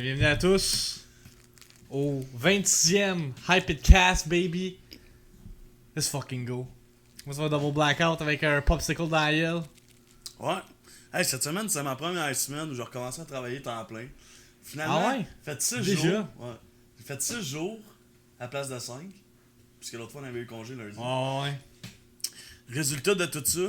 Bienvenue à tous au 26e Hype It Cast, baby. Let's fucking go. Moi, ça va double blackout avec un popsicle dans la gueule. Ouais. Hey, cette semaine, c'est ma première semaine où j'ai recommencé à travailler temps plein. Finalement, Ah ouais? fait 6 Déjà? jours. Ouais. J'ai fait 6 jours à la place de 5. Puisque l'autre fois, on avait eu congé lundi. Ah ouais. Résultat de tout ça,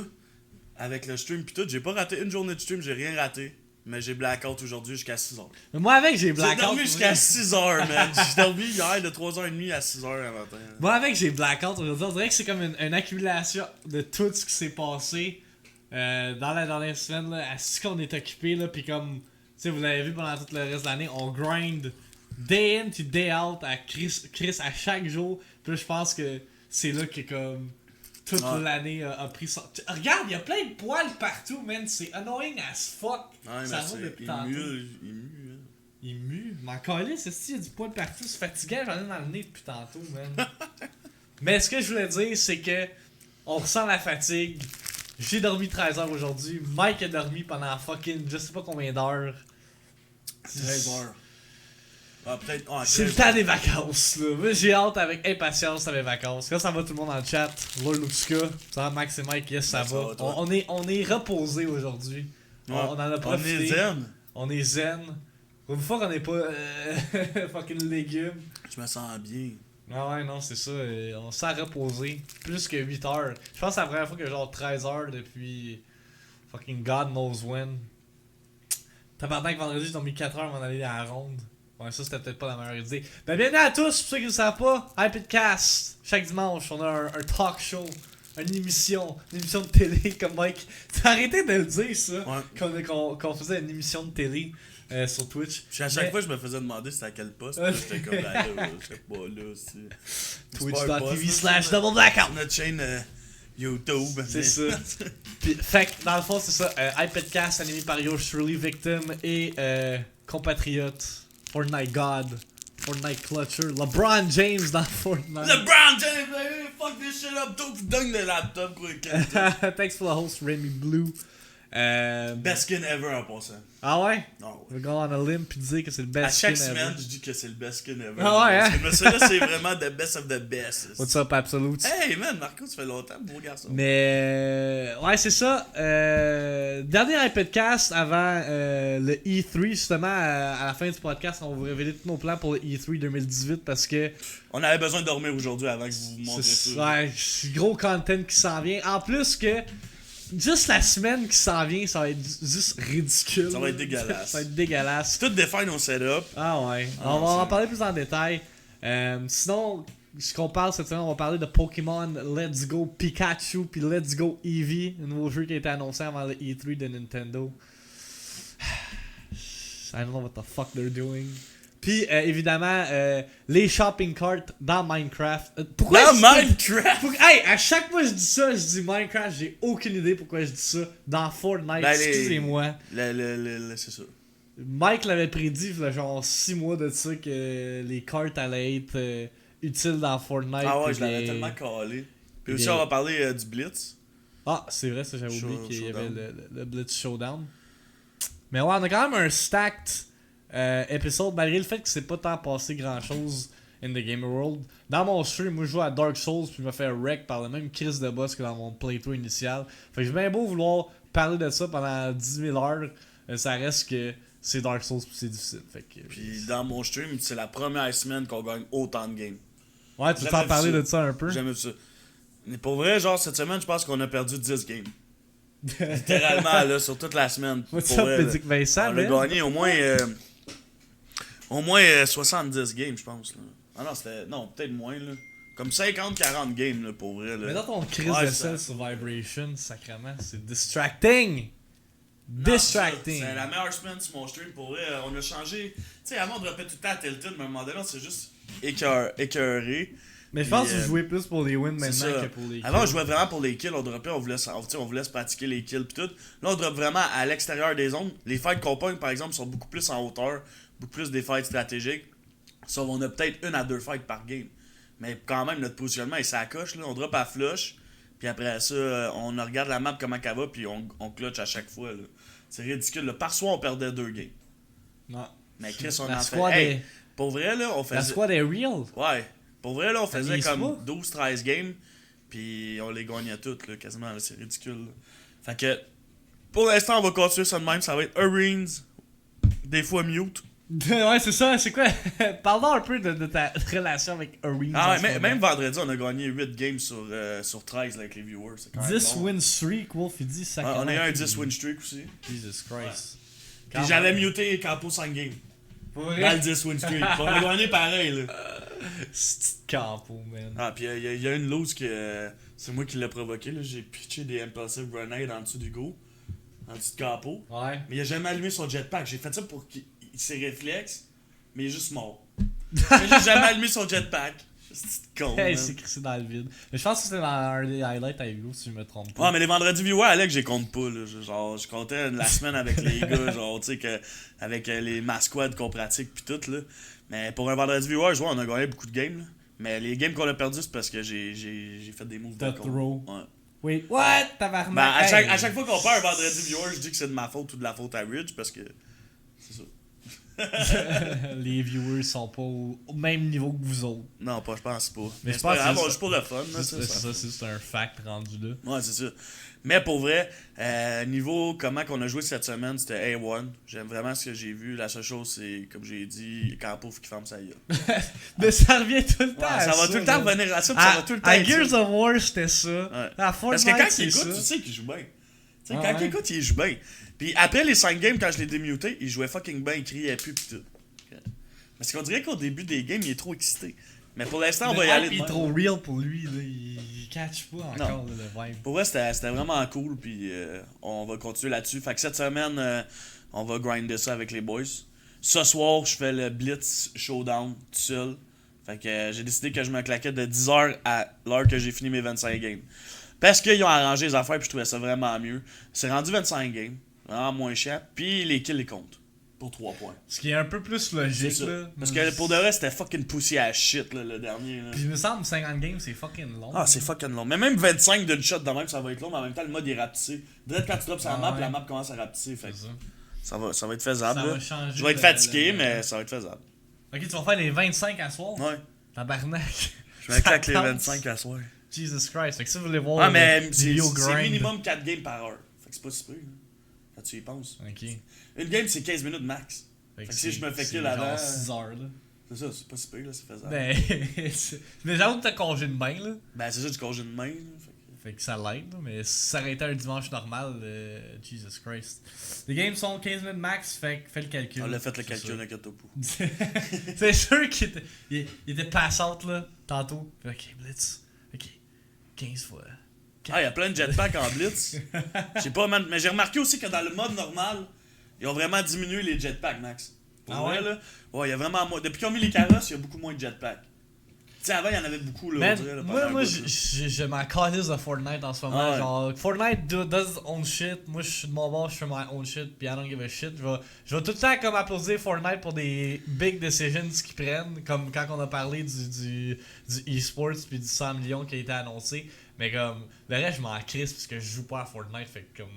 avec le stream pis tout, j'ai pas raté une journée de stream, j'ai rien raté. Mais j'ai blackout aujourd'hui jusqu'à 6h. Mais moi, avec, j'ai J'ai blackout. dormi jusqu'à 6h, man. J'ai dormi hier de 3h30 à 6h le matin. Moi, avec, j'ai blackout aujourd'hui. On dirait que c'est comme une accumulation de tout ce qui s'est passé dans la dernière semaine. Là, à ce qu'on est occupé, là, pis comme, tu sais, vous l'avez vu pendant tout le reste de l'année, on grind day in to day out à Chris à chaque jour. Puis là, je pense que c'est là que comme toute l'année a pris son... Regarde, il y a plein de poils partout, man. C'est annoying as fuck. Ouais, Ça mais va depuis il tantôt. mue, hein. Il mue. M'en calisse, il y a du poil partout. C'est fatigant, j'en ai dans le nez depuis tantôt, man. Mais ce que je voulais dire, c'est que on ressent la fatigue. J'ai dormi 13 heures aujourd'hui. Mike a dormi pendant fucking je sais pas combien d'heures. 13h. Ah, peut-être. Ah, C'est le 13 temps des vacances, là. Moi, j'ai hâte avec impatience à mes vacances. Quand ça va tout le monde dans le chat, Lord Luxka, ça va Max et Mike, yes, ça Ça va. va, toi? On est reposés aujourd'hui. Ouais. On en a profité. On est zen. On est zen. Une fois qu'on n'est pas fucking légumes. Je me sens bien. Ah ouais, non, c'est ça. On s'est reposé. Plus que 8 heures. Je pense que c'est la première fois que genre 13 heures depuis fucking God knows when. Tabarnak, vendredi, j'ai dormi 4 heures avant d'aller à la ronde. Ouais, ça c'était peut-être pas la meilleure idée. Ben bienvenue à tous, pour ceux qui ne le savent pas, Hype It Cast. Chaque dimanche, on a un talk show, une émission de télé comme Mike. T'as arrêté de le dire ça, Ouais. qu'on faisait une émission de télé sur Twitch. Puis à chaque fois, je me faisais demander c'était à quel poste. Là, j'étais comme là, je sais pas, là, c'est. Twitch.tv/Double Blackout. Sur notre chaîne YouTube. C'est ça. Puis, fait que, dans le fond, c'est ça. Hype It Cast animé par Yo Shirley Victim et compatriote, Fortnite God, Fortnite Clutcher, LeBron James dans Fortnite. LeBron James, baby, fuck this shit up, don't donne le laptop pour le Thanks for the host, Remy Blue. Best skin ever en passant. Ah ouais? Non, On va go on a limb pis dire que c'est le best à chaque skin semaine, ever. je dis que c'est le best skin ever. Ah ouais, hein? Parce que là, c'est vraiment the best of the best. What's up, Absolute? Hey man, Marco, ça fait longtemps, beau garçon. Mais ouais, c'est ça. Dernier podcast avant le E3, justement, à la fin du podcast, on va vous révéler tous nos plans pour le E3 2018 parce que On avait besoin de dormir aujourd'hui avant que vous vous montriez ça. ouais, c'est gros content qui s'en vient. En plus que juste la semaine qui s'en vient, ça va être juste ridicule. Ça va être dégueulasse. Ça va être dégueulasse. C'est tout défaire nos setups. Ah ouais. Ah, On va en c'est- parler plus en détail. Sinon, ce qu'on parle cette semaine, on va parler de Pokémon Let's Go Pikachu puis Let's Go Eevee, un nouveau jeu qui a été annoncé avant le E3 de Nintendo. I don't know what the fuck they're doing. Puis évidemment, les shopping carts dans Minecraft. Pourquoi Dans je dis- Minecraft! Hey, à chaque fois que je dis ça, je dis Minecraft, j'ai aucune idée pourquoi je dis ça. Dans Fortnite, Ben, les- excusez-moi. C'est ça. Mike l'avait prédit, il y a genre 6 mois de ça, que les cartes allaient être utiles dans Fortnite. Ah ouais, puis je l'avais les- tellement calé. Puis et aussi, les- on va parler du Blitz. Ah, c'est vrai, ça j'avais oublié qu'il y avait Showdown. le Blitz Showdown. Mais ouais, on a quand même un stacked épisode, malgré le fait que c'est pas tant passé grand chose in the game world. Dans mon stream, moi je joue à Dark Souls, puis je me fais wreck par le même crise de boss que dans mon playthrough initial. Fait que j'ai bien beau vouloir parler de ça pendant 10 000 heures, ça reste que c'est Dark Souls, puis c'est difficile. Fait que, Puis dans mon stream, c'est la première semaine qu'on gagne autant de games. ouais, tu veux jamais t'en vu parler ça. de ça un peu? J'ai jamais vu ça. Mais pour vrai, genre, cette semaine, je pense qu'on a perdu 10 games. Littéralement, là, sur toute la semaine. What's Pour up, vrai, là. Pédic Vincent, On a man? gagné au moins 70 games, je pense. Là. Ah non, c'était. Non, peut-être moins, là. Comme 50-40 games, là, pour vrai. Là. Mais dans ton crise Ouais, de ça- sel sur Vibration, sacrément, c'est distracting! Non, Distracting! C'est la meilleure semaine sur mon stream, pour vrai. On a changé. Tu sais, avant, on dropait tout le temps à Tilted, mais à un moment donné, c'est juste écœuré. Mais je pense Puis, que vous jouez plus pour les wins C'est maintenant ça. que pour les Avant, on kills. jouait vraiment pour les kills, on dropait, on voulait se pratiquer les kills pis tout. Là, on drop vraiment à l'extérieur des zones. Les fights qu'on pogne, par exemple, sont beaucoup plus en hauteur, beaucoup plus des fights stratégiques. Sauf on a peut-être 1 à 2 fights par game. Mais quand même, notre positionnement est sacoche, là. On drop à flush, puis après ça, on regarde la map comment elle va, puis on clutch à chaque fois, là. C'est ridicule, là. Par soir, on perdait 2 games. Non. Mais Chris, on La en squad fait. est... Hey, pour vrai, là, on La faisait. squad est real. Ouais. Pour vrai, là, on faisait niaise comme pas. 12-13 games. Puis on les gagnait toutes, là, quasiment. Là, c'est ridicule. Là. Fait que. Pour l'instant, on va continuer ça de même. Ça va être Arenes. Des fois mute. Ouais, c'est ça. C'est quoi? Parle-nous un peu de ta relation avec Arenes. Ah en ouais, ce moment. même vendredi, on a gagné 8 games sur 13 là, avec les viewers. C'est quand même 10 bon. win streak, Wolf, il dit ça. Ouais, on a eu un 10 win streak aussi. Jesus Christ. Puis j'avais muté Campo 5 games. Pour Dans le vrai? 10 win streak. Puis on a gagné pareil, là. C'est Campo, man. Ah, puis il y a une lose que c'est moi qui l'ai provoqué, là. J'ai pitché des impulsive grenades en dessous du go. En dessous de Campo. Ouais. Mais il a jamais allumé son jetpack. J'ai fait ça pour qu'il ses réflexes, mais il est juste mort. Mais j'ai jamais allumé son jetpack. C'est con. Hey, man. c'est crissé dans le vide. Mais je pense que c'était dans un des highlights à Hugo, si je me trompe pas. Ouais, mais les vendredis viewers, Alex, je les compte pas. Là. Genre, je comptais la semaine avec les gars, genre, tu sais, avec les masquads qu'on pratique pis tout, là. Mais pour un vendredi viewer, je vois, on a gagné beaucoup de games, là. Mais les games qu'on a perdus, c'est parce que j'ai fait des moves The de con. throw. Ouais. Wait, what? Tabarnak? Ben, Hey. à chaque fois qu'on perd un vendredi viewer, je dis que c'est de ma faute ou de la faute à Ridge parce que. C'est ça. Les viewers sont pas au même niveau que vous autres. Non, pas, je pense pas. Mais c'est je pas pense grave, que on c'est- joue pour le fun, là, C'est ça, c'est un fact rendu là. Ouais, c'est ça. Mais pour vrai, niveau comment qu'on a joué cette semaine, c'était A1. J'aime vraiment ce que j'ai vu. La seule chose, c'est, comme j'ai dit, Campo, faut qu'il ferme sa gueule. Mais ça revient tout le temps. Ouais, à ça va tout le temps là. revenir à ça, puis ça va tout le temps À être Gears ça. of War, c'était ça. Ouais. À Parce Fortnite, que quand il c'est écoute, ça. tu sais qu'il joue bien. Tu sais, Ouais, quand ouais. il écoute, il joue bien. Puis après les 5 games, quand je l'ai démuté, il jouait fucking bien, il criait plus, pis tout. Parce qu'on dirait qu'au début des games, il est trop excité. Mais pour l'instant, on va y aller. de Il est même. trop real pour lui, là. Il catch pas encore là, le vibe. Pour vrai, c'était vraiment cool, puis on va continuer là-dessus. Fait que cette semaine, on va grinder ça avec les boys. Ce soir, je fais le Blitz Showdown tout seul. Fait que j'ai décidé que je me claquais de 10h à l'heure que j'ai fini mes 25 games. Parce qu'ils ont arrangé les affaires, puis je trouvais ça vraiment mieux. C'est rendu 25 games, vraiment moins cher, puis les kills les comptent. Pour 3 points. Ce qui est un peu plus logique, C'est ça. là. Parce que pour de vrai, c'était fucking poussé à shit, là, le dernier. Là. Puis il me semble 50 games, c'est fucking long. Ah, c'est fucking long. Mais même 25 d'une shot de même, ça va être long, mais en même temps, le mode est rapetissé. Direct quand tu drops sur la map, ouais. la map commence à rapetisser. Fait que C'est ça va être faisable. Ça là. va changer Je vais être le- fatigué, le- mais ça va être faisable. Ok, tu vas faire les 25 à soir? Ouais. Tabarnak. Je vais Ça avec les compte. 25 à soir. Jesus Christ. Fait que si vous voulez voir Ah, mais le c'est vidéo c'est grind. minimum 4 games par heure. Fait que c'est pas si peu, là. Quand tu y penses. Ok. Une game, c'est 15 minutes max. Fait que si je me fais kill avant. 6 heures, là. C'est ça, c'est pas si peu, là, c'est faisable. Ben, mais j'avoue que t'as congé de bain, là. Ben, c'est ça, du congé de main. Là, fait que- Fait que ça l'aide, là. Mais si ça aurait été un dimanche normal, Jesus Christ. Les games sont 15 minutes max, fait que fais le calcul. On l'a fait le C'est calcul, sûr. n'inquiète pas. C'est sûr qu'il était, il était pass-out, là, tantôt. Fait, ok, Blitz. Ok. 15 fois. Ah, il y a plein de jetpacks en blitz. Je sais pas, man. Mais j'ai remarqué aussi que dans le mode normal, ils ont vraiment diminué les jetpacks, Max. Pour Ah vrai, ouais? là. Ouais, il y a vraiment moins. Depuis qu'ils ont mis les carrosses, il y a beaucoup moins de jetpacks. Tu sais, avant, il y en avait beaucoup, là. Man, on dirait, là, pendant moi, un moi bout, je, là. je m'en calisse de Fortnite en ce moment. Ah ouais. Genre, Fortnite does its own shit. Moi, je suis de mon bord, je fais my own shit. Puis I don't give a shit. Je vais tout le temps comme applaudir Fortnite pour des big decisions qu'ils prennent. Comme quand on a parlé du e-sports puis du 100 millions qui a été annoncé. Mais comme, le reste, je m'en crisse parce que je joue pas à Fortnite. Fait que comme.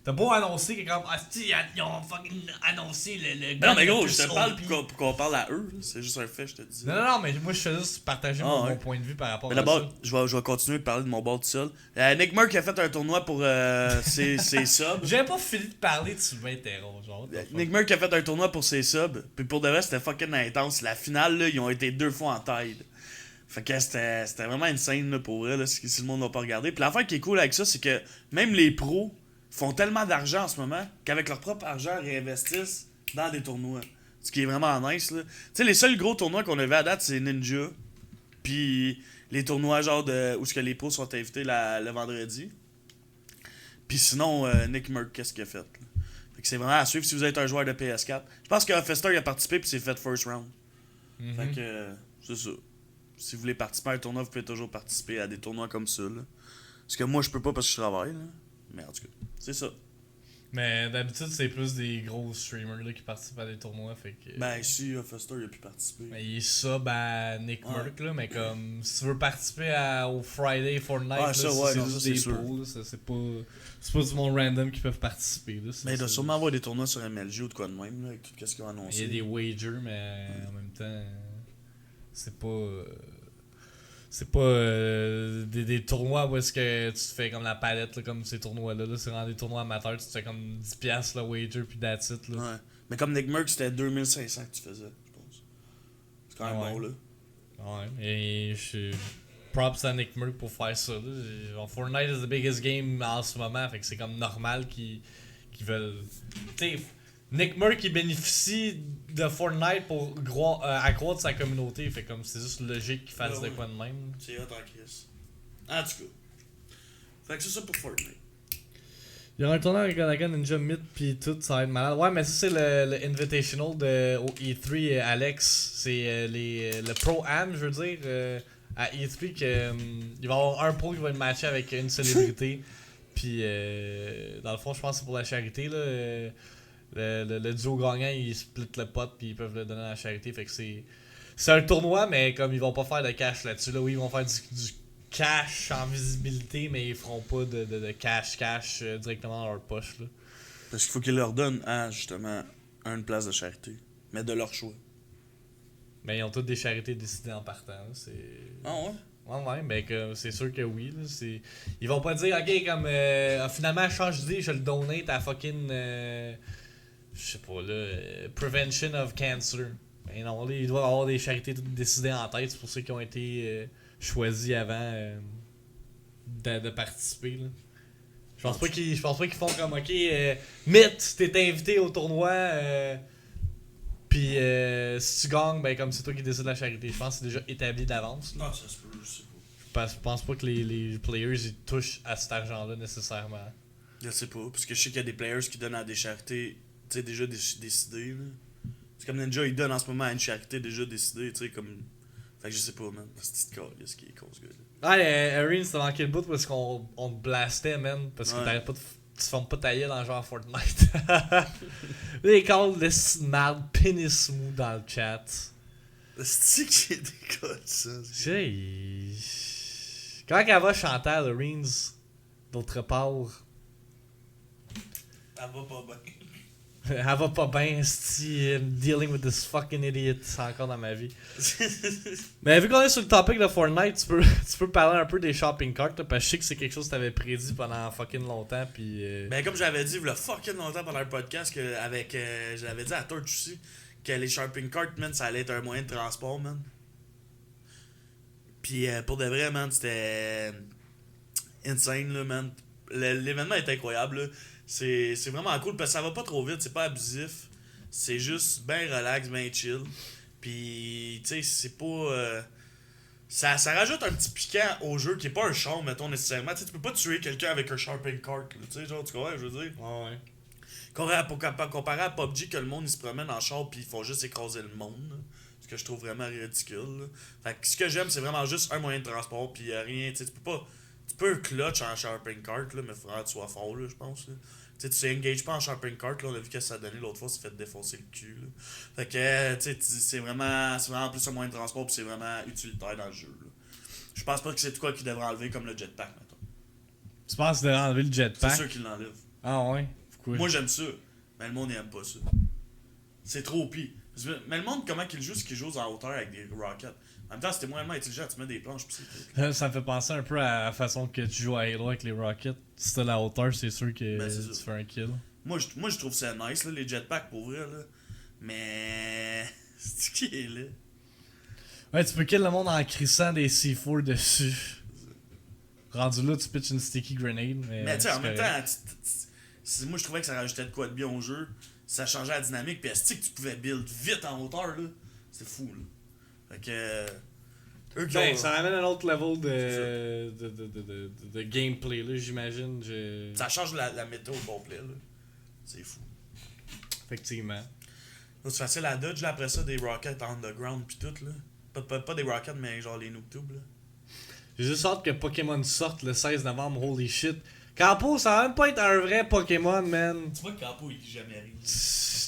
T'as beau annoncer que comme. Ah, si, ils ont fucking annoncé le Non, gun mais le gros, plus je te parle OP. pour qu'on parle à eux. là. C'est juste un fait, je te dis. Non, mais moi, je fais juste partager Ah, mon ouais. point de vue par rapport Mais à ça. d'abord, je vais continuer de parler de mon bord tout seul. Nick Merck a fait un tournoi pour ses subs. J'avais pas fini de parler, tu m'interromps, genre. what the fuck. Nick Merck a fait un tournoi pour ses subs. Puis pour de vrai, c'était fucking intense. La finale, là, ils ont été 2 fois en tide. Fait que c'était vraiment une scène là, pour vrai, là, si le monde n'a pas regardé. Puis l'affaire qui est cool avec ça, c'est que même les pros font tellement d'argent en ce moment qu'avec leur propre argent, ils réinvestissent dans des tournois. Ce qui est vraiment nice. Là. Tu sais, les seuls gros tournois qu'on avait à date, c'est Ninja. Puis les tournois genre de où ce que les pros sont invités le vendredi. Puis sinon, Nick Merck, qu'est-ce qu'il a fait? Là? Fait que c'est vraiment à suivre si vous êtes un joueur de PS4. Je pense que Fester il a participé puis c'est fait first round. Mhm. Fait que c'est ça. Si vous voulez participer à un tournoi, vous pouvez toujours participer à des tournois comme ça. Là. Parce que moi, je peux pas parce que je travaille. Là. Mais en tout cas, c'est ça. Mais d'habitude, c'est plus des gros streamers là, qui participent à des tournois. Fait que... Ben, ici, Foster, il a pu participer. Mais il est sub à Nick Ouais. Merck, là, mais comme si tu veux participer au Friday Fortnight, Ah, là, ça, c'est ouais, non, juste ça, c'est des sûr. pools, là, c'est pas du monde random qui peuvent participer. Là, Mais il doit sûrement avoir des tournois sur MLG ou de quoi de même, là, avec tout ce qu'ils ont annoncé. Il y a des wagers, mais en même temps, c'est pas. C'est pas des tournois où est-ce que tu te fais comme la palette, là, comme ces tournois-là. Là, c'est vraiment des tournois amateurs, tu te fais comme 10$ le wager, puis that's it. Là. Ouais. Mais comme Nick Merck, c'était 2500 que tu faisais, je pense. C'est quand même Ouais. bon, là. Ouais, et je suis. Props à Nick Merck pour faire ça. Là. Fortnite is the biggest game en ce moment, fait que c'est comme normal qu'ils veulent. Tu sais, Nick Merck il bénéficie de Fortnite pour accroître sa communauté, fait comme c'est juste logique qu'il fasse Ouais, de quoi de même. C'est hot en Chris. En tout cas. Fait que c'est ça pour Fortnite. Il y aura un tournoi avec Ganaga Ninja Myth pis tout, ça va être malade. Ouais, mais ça c'est le Invitational au E3 Alex. C'est le Pro Am, je veux dire, à E3 que il va y avoir un pro qui va être matché avec une célébrité. Puis dans le fond, je pense que c'est pour la charité là. Le duo gagnant, ils split le pot puis ils peuvent le donner à la charité. Fait que c'est un tournoi, mais comme ils vont pas faire de cash là-dessus, là, oui, ils vont faire du cash en visibilité, mais ils feront pas de cash directement dans leur poche. Là. Parce qu'il faut qu'ils leur donnent, justement, une place de charité. Mais de leur choix. Mais ils ont toutes des charités décidées en partant. Là. C'est... Ah ouais? Ouais, ben que c'est sûr que oui. Là, c'est... Ils vont pas dire, ok, comme finalement, change d'idée, je le donate à fucking. Je sais pas, là. Prevention of Cancer. Ben non, là, ils doivent avoir des charités toutes décidées en tête. C'est pour ceux qui ont été choisis avant de participer. Là. Je pense pas qu'ils font comme, ok, Myth, t'es invité au tournoi. Puis si tu gagnes, ben comme c'est toi qui décides de la charité. Je pense que c'est déjà établi d'avance. Là. Non, ça se peut, je sais pas. Je pense pas que les players ils touchent à cet argent-là nécessairement. Je sais pas, parce que je sais qu'il y a des players qui donnent à des charités, tu sais, déjà décidées, là. C'est comme Ninja, il donne en ce moment à une charité déjà décidée, tu sais, comme... Fait que je sais pas, man. C'est petite calice qui est con, ce gars-là. Ah, Arene, c'était manqué le bout parce qu'on te blastait, man. Parce que Ouais. t'arrêtes pas de. Tu te formes pas tailler dans le genre Fortnite. Les calls de smart pénis mou dans le chat. C'est qui est des codes, ça? J'ai. Comment qu'elle va Chantal, Arenes, d'autre part? Elle va pas bien. Elle va pas bien, si dealing with this fucking idiot, c'est encore dans ma vie. Mais vu qu'on est sur le topic de Fortnite, tu peux parler un peu des shopping carts, là, parce que je sais que c'est quelque chose que t'avais prédit pendant fucking longtemps, puis... Ben, comme j'avais dit, il y a fucking longtemps pendant le podcast, j'avais dit à Torch aussi, que les shopping carts, man, ça allait être un moyen de transport, man. Puis pour de vrai, man, c'était insane, là, man. L'événement est incroyable, là. C'est vraiment cool parce que ça va pas trop vite, c'est pas abusif. C'est juste bien relax, bien chill. Puis, tu sais, c'est pas. Ça rajoute un petit piquant au jeu qui est pas un char, mettons, nécessairement. Tu sais, tu peux pas tuer quelqu'un avec un shopping cart, tu sais, genre, tu comprends, je veux dire. Ouais. Comparé à PUBG, que le monde il se promène en char puis ils font juste écraser le monde. Là. Ce que je trouve vraiment ridicule. Là. Fait que ce que j'aime, c'est vraiment juste un moyen de transport puis rien. Tu sais, tu peux pas. Tu peux clutch en shopping cart, là, mais il faudra que tu sois fort, là, je pense. Là. Tu s'engages pas en shopping cart, là, on a vu que ça a donné l'autre fois, ça fait défoncer le cul. Là. Fait que, tu sais, c'est vraiment plus un moyen de transport, puis c'est vraiment utilitaire dans le jeu. Là. Je pense pas que c'est quoi qu'ils devraient enlever comme le jetpack, mettons. Tu penses de enlever le jetpack? C'est sûr qu'ils l'enlèvent. Ah ouais? Pourquoi? Moi, j'aime ça, mais le monde n'aime pas ça. C'est trop pis. Mais le monde, comment qu'il joue, c'est qu'il joue en hauteur avec des rockets. En même temps, c'était moins intelligent, tu mets des planches, pis c'est tout. Ça me fait penser un peu à la façon que tu joues à Halo avec les rockets. Si t'as la hauteur, c'est sûr que Ben, c'est tu ça. fais un kill. Moi, je trouve ça nice, là, les jetpacks, pour vrai, là. Mais... c'est qui est là? Ouais, tu peux kill le monde en crissant des C4 dessus. Rendu là, tu pitches une sticky grenade. Mais tu sais, en c'est même correct. temps, moi, je trouvais que ça rajoutait de quoi de bien au jeu. Ça changeait la dynamique, pis est-ce que tu pouvais build vite en hauteur, là? C'est fou, là. Fait que... eux qui Ben, ont- ça ramène un autre level de gameplay, là, j'imagine. Ça change la météo au complet, là. C'est fou. Effectivement. C'est facile à dodge, là, après ça, des rockets underground pis tout, là. Pas des rockets, mais genre les nooktubes, là. J'ai juste hâte que Pokémon sorte le 16 novembre, holy shit. Campo, ça va même pas être un vrai Pokémon, man. Tu vois que Campo il dit jamais rien.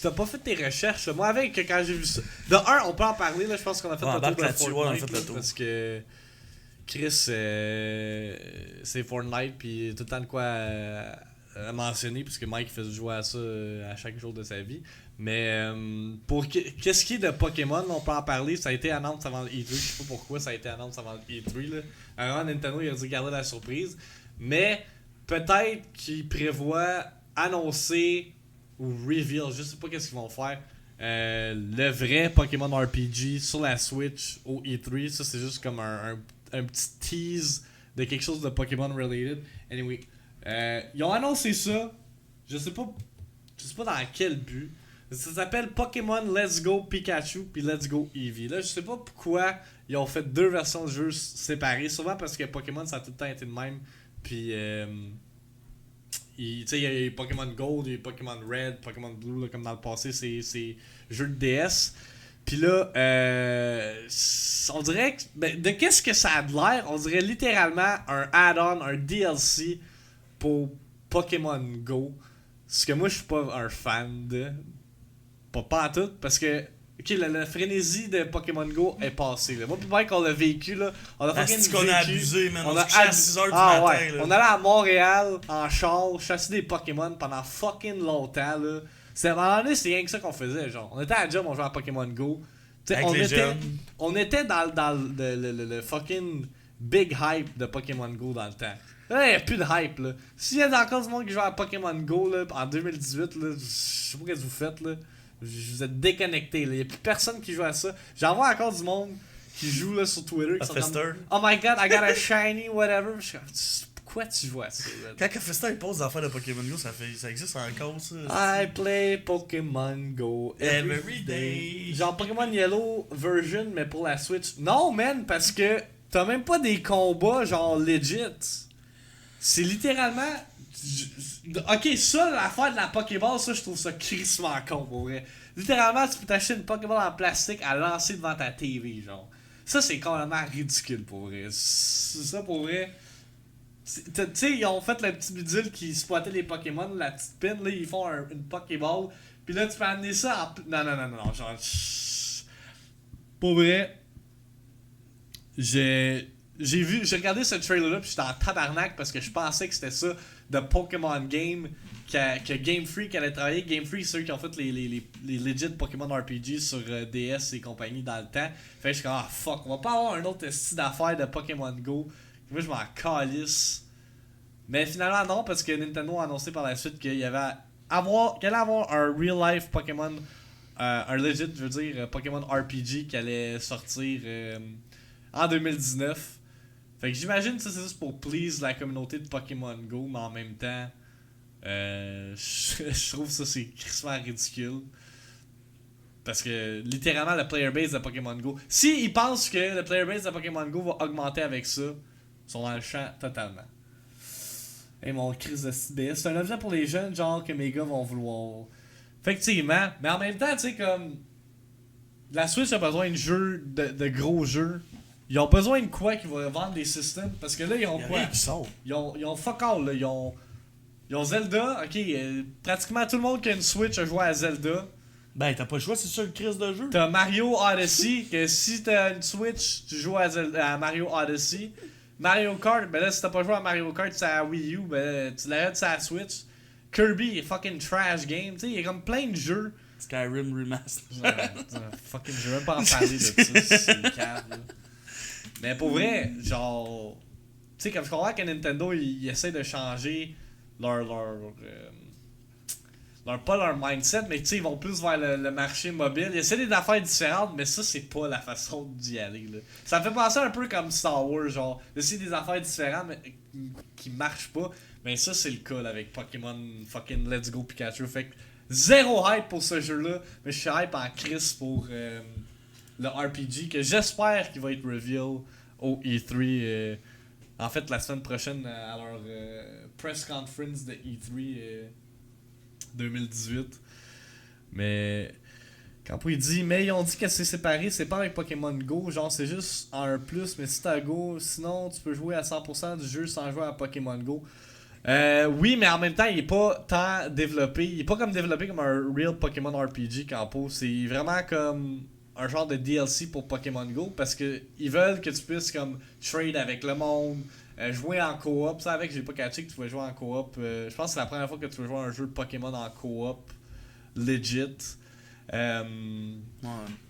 T'as pas fait tes recherches, là. Moi, avec, quand j'ai vu ça. De un, on peut en parler, là. Je pense qu'on a fait le tour de là-dessus, on a Fortnite. fait le Là, tour. parce que. Chris, c'est Fortnite, pis tout le temps de quoi à mentionner, parce que Mike faisait jouer à ça à chaque jour de sa vie. Mais pour qu'est-ce qui est de Pokémon, on peut en parler. Ça a été annoncé avant le E3. Je sais pas pourquoi ça a été annoncé avant le E3. Là. Alors, Nintendo, il a dû garder la surprise. Mais peut-être qu'ils prévoient annoncer ou reveal, je sais pas qu'est-ce qu'ils vont faire. Le vrai Pokémon RPG sur la Switch au E3. Ça, c'est juste comme un petit tease de quelque chose de Pokémon related. Anyway, ils ont annoncé ça. Je sais pas dans quel but. Ça s'appelle Pokémon Let's Go Pikachu puis Let's Go Eevee. Là, je sais pas pourquoi ils ont fait deux versions de jeu séparées. Souvent parce que Pokémon, ça a tout le temps été de même. Puis, il y a eu Pokémon Gold, il y a eu Pokémon Red, Pokémon Blue, là, comme dans le passé, c'est jeux de DS. Puis là, on dirait que. Ben, de qu'est-ce que ça a de l'air? On dirait littéralement un add-on, un DLC pour Pokémon Go. Ce que moi, je suis pas un fan de. Pas en tout, parce que. Ok, la frénésie de Pokémon Go est passée. Là. Moi, puis Mike, on l'a vécu. Là. On a fucking vécu. qu'on a abusé, man. On a se couchait à 6h du matin. Ouais. On allait à Montréal en char, chasser des Pokémon pendant fucking longtemps. Là. À un moment donné, c'est rien que ça qu'on faisait. Genre. On était à la job, on jouait à Pokémon Go. On était dans le fucking big hype de Pokémon Go dans le temps. Là, il n'y a plus de hype. Là. S'il y a encore du monde qui joue à Pokémon Go là, en 2018, là, je sais pas ce que vous faites. Là. Vous êtes déconnectés. Il n'y a plus personne qui joue à ça. J'en vois encore du monde qui joue là, sur Twitter. Qui sont comme, oh my god, I got a shiny, whatever. Je suis comme, pourquoi tu joues à ça? Là? Quand Cafester il pose des affaires de Pokémon Go, ça existe encore ça. I play Pokémon Go every day. Genre Pokémon Yellow version, mais pour la Switch. Non, man, parce que t'as même pas des combats genre legit. C'est littéralement. Ok, ça, l'affaire de la Pokéball, ça, je trouve ça crissement con, pour vrai. Littéralement, tu peux t'acheter une Pokéball en plastique à lancer devant ta TV, genre. Ça, c'est complètement ridicule, pour vrai. Ça, pour vrai. Tu sais, ils ont fait le petit bidule qui spoitait les Pokémon, la petite pin, là, ils font une Pokéball. Puis là, tu peux amener ça en. Non, genre. Pour vrai. J'ai regardé ce trailer-là, puis j'étais en tabarnak parce que je pensais que c'était ça, de Pokémon Game, que Game Freak allait travailler. Game Freak, c'est ceux qui ont fait les legit Pokémon RPG sur DS et compagnie dans le temps. Fait que je suis comme, ah fuck, on va pas avoir un autre style d'affaires de Pokémon Go. Moi, je m'en calisse. Mais finalement, non, parce que Nintendo a annoncé par la suite qu'il allait avoir un real life Pokémon, un legit, je veux dire, Pokémon RPG qui allait sortir en 2019. Fait que j'imagine que ça c'est juste pour please la communauté de Pokémon Go, mais en même temps, je trouve ça c'est crissement ridicule. Parce que littéralement le player base de Pokémon Go, si ils pensent que le player base de Pokémon Go va augmenter avec ça, ils sont dans le champ totalement. Et mon crise de CBS, c'est un objet pour les jeunes, genre que mes gars vont vouloir. Effectivement, mais en même temps, tu sais, comme la Switch a besoin de jeux, de gros jeux. Ils ont besoin de quoi qui va vendre des systèmes? Parce que là, ils ont quoi? Ils ont fuck all, là. Ils ont Zelda. Ok, pratiquement tout le monde qui a une Switch a joué à Zelda. Ben, t'as pas le choix, c'est ça le crise de jeu. T'as Mario Odyssey, que si t'as une Switch, tu joues à Mario Odyssey. Mario Kart, ben là, si t'as pas joué à Mario Kart, c'est à Wii U, ben tu l'arrêtes sur la Switch. Kirby est fucking trash game, tu sais, il y a comme plein de jeux. Skyrim Remaster. Fucking, je vais même pas en parler de ça, c'est le câble, là. Mais pour vrai, genre, tu sais, comme je comprends que Nintendo, ils essaient de changer pas leur mindset, mais tu sais, ils vont plus vers le marché mobile. Ils essaient des affaires différentes, mais ça, c'est pas la façon d'y aller, là. Ça me fait penser un peu comme Star Wars, genre, d'essayer des affaires différentes, mais qui marchent pas. Mais ça, c'est le cas, là, avec Pokémon fucking Let's Go Pikachu. Fait que zéro hype pour ce jeu-là, mais je suis hype en crise pour le RPG, que j'espère qu'il va être reveal au E3. En fait, la semaine prochaine, à leur press conference de E3 2018. Mais quand il dit, mais ils ont dit que c'est séparé, c'est pas avec Pokémon Go, genre c'est juste un plus, mais si t'as Go, sinon tu peux jouer à 100% du jeu sans jouer à Pokémon Go. Oui, mais en même temps, il est pas tant développé. Il est pas comme développé comme un real Pokémon RPG Campo. C'est vraiment comme un genre de DLC pour Pokémon Go parce que ils veulent que tu puisses comme trade avec le monde, jouer en coop. Ça avec, j'ai pas catché que tu pouvais jouer en coop. Je pense que c'est la première fois que tu veux jouer à un jeu de Pokémon en coop legit. Ouais.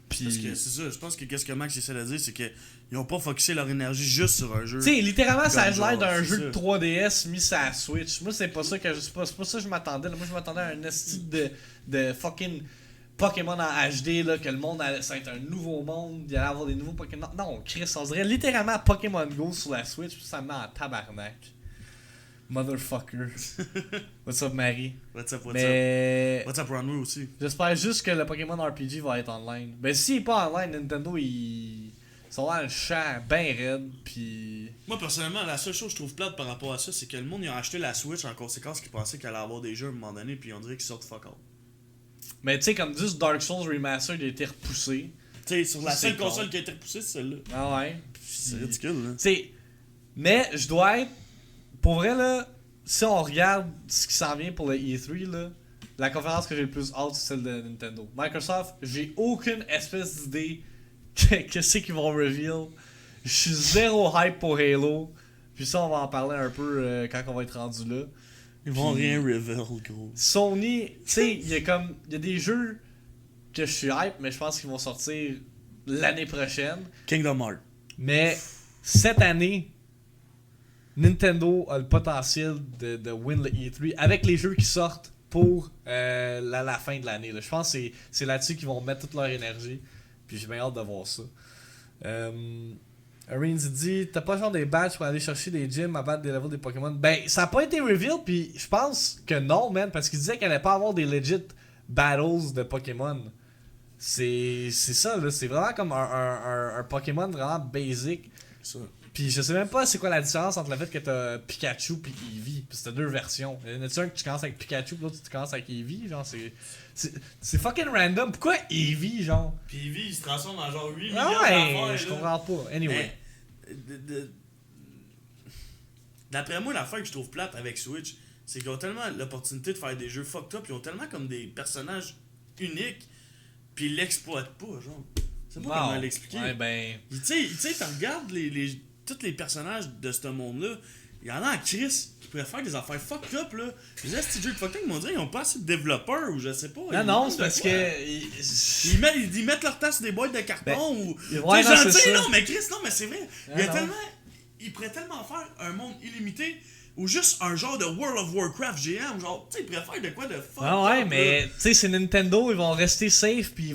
Pis... Parce que c'est ça, je pense que qu'est-ce que Max essaie de dire, c'est que ils ont pas focusé leur énergie juste sur un jeu. Tu sais, littéralement, ça a Comme l'air d'un genre, jeu c'est de ça. 3DS mis sur la Switch. Moi, c'est pas ça que c'est pas ça que je m'attendais. Là. Moi, je m'attendais à un style de fucking Pokémon en HD, là, que le monde allait, ça va être un nouveau monde, il allait avoir des nouveaux Pokémon. Non, Chris, on dirait littéralement Pokémon Go sur la Switch, puis ça me met en tabarnak. Motherfucker. What's up, Marie? What's up, Mais What's up, Runway aussi. j'espère juste que le Pokémon RPG va être online. Ben, s'il est pas online, Nintendo, ils sont dans le champ ben raide, pis... Moi, personnellement, la seule chose que je trouve plate par rapport à ça, c'est que le monde, ils ont acheté la Switch en conséquence qu'ils pensaient qu'elle allait avoir des jeux à un moment donné, puis on dirait qu'ils sortent fuck all. Mais tu sais, comme juste Dark Souls Remastered a été repoussé. Tu sais, sur la C'est seule con. console qui a été repoussée, c'est celle-là. Ah ouais. C'est ridicule, là. T'sais, mais je dois être. Pour vrai, là, si on regarde ce qui s'en vient pour le E3, là, la conférence que j'ai le plus hâte, c'est celle de Nintendo. Microsoft, j'ai aucune espèce d'idée qu'est-ce qu'ils vont reveal. Je suis zéro hype pour Halo. Puis ça, on va en parler un peu quand on va être rendu là. Ils vont Puis- rien reveal, gros. Sony, tu sais, il y a des jeux que je suis hype, mais je pense qu'ils vont sortir l'année prochaine. Kingdom Hearts. Mais cette année, Nintendo a le potentiel de win le E3 avec les jeux qui sortent pour la fin de l'année. Là. Je pense que c'est là-dessus qu'ils vont mettre toute leur énergie. Puis j'ai bien hâte de voir ça. Areens dit, t'as pas genre des badges pour aller chercher des gyms à battre des levels des Pokémon? Ben, ça a pas été revealed, puis je pense que non, man, parce qu'il disait qu'elle allait pas avoir des legit battles de Pokémon. C'est ça, là. C'est vraiment comme un Pokémon vraiment basic. Ça. Puis je sais même pas c'est quoi la différence entre le fait que t'as Pikachu pis Eevee. Pis t'as deux versions. Il y en a un que tu commences avec Pikachu pis l'autre tu commences avec Eevee. Genre, c'est fucking random. Pourquoi Eevee, genre? Puis Eevee, il se transforme en genre 8 millions Ah ouais, d'affaires, je là. comprends pas. Anyway. D'après moi, l'affaire que je trouve plate avec Switch, c'est qu'ils ont tellement l'opportunité de faire des jeux fucked up, ils ont tellement comme des personnages uniques, puis ils l'exploitent pas, genre. Je sais pas Wow. comment l'expliquer. Ouais, ben. Tu sais, tu regardes tous les personnages de ce monde-là, il y en a en Chris qui pourraient faire des affaires fucked up, là. Les petits jeux de fucked up, ils m'ont dit, ils ont pas assez de développeurs, ou je sais pas. Non, ils non, manquent c'est de parce quoi. que. Ils mettent leur tasse sur des boîtes de carton Ben, ou. ouais, Tu non, sais, c'est gentil, ça. non, mais Chris, non, mais c'est vrai. Il y a non. tellement. Ils pourraient tellement faire un monde illimité ou juste un genre de World of Warcraft géant ou genre, tu sais, ils pourraient faire de quoi de fuck. Ah ouais, up, mais là. tu sais, c'est Nintendo, ils vont rester safe puis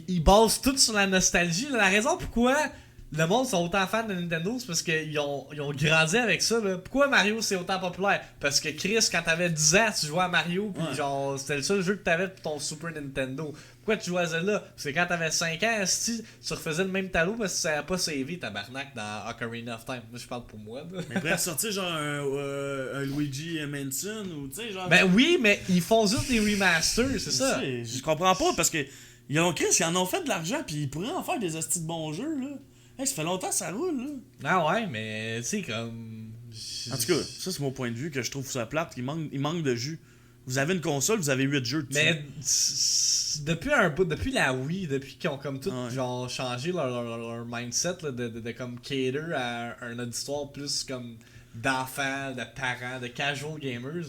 ils basent tout sur la nostalgie. La raison pourquoi le monde sont autant fans de Nintendo, c'est parce qu'ils ont grandi avec ça. Là. Pourquoi Mario c'est autant populaire? Parce que Chris, quand t'avais 10 ans, tu jouais à Mario puis Ouais. genre c'était le seul jeu que t'avais pour ton Super Nintendo. Pourquoi tu jouais à Zelda? Parce que quand t'avais 5 ans, esti, tu refaisais le même talot parce que ça n'avait pas savé tabarnak dans Ocarina of Time. Moi je parle pour moi. Là. Mais ils pourraient sortir genre un Luigi Mansion ou tu sais, genre. Ben oui, mais ils font juste des remasters, c'est ça. Je comprends pas parce que. Ils ont Chris, ils en ont fait de l'argent puis ils pourraient en faire des hosties de bons jeux, là. Hey, ça fait longtemps que ça roule, là. Ah ouais, mais tu sais, comme. En tout cas, ça c'est mon point de vue que je trouve ça plate. Il manque de jus. Vous avez une console, vous avez 8 jeux dessus. Mais depuis un bout, depuis la Wii, depuis qu'ils ont comme tout Ouais. genre changé leur mindset là, de comme cater à un auditoire plus comme d'enfants, de parents, de casual gamers,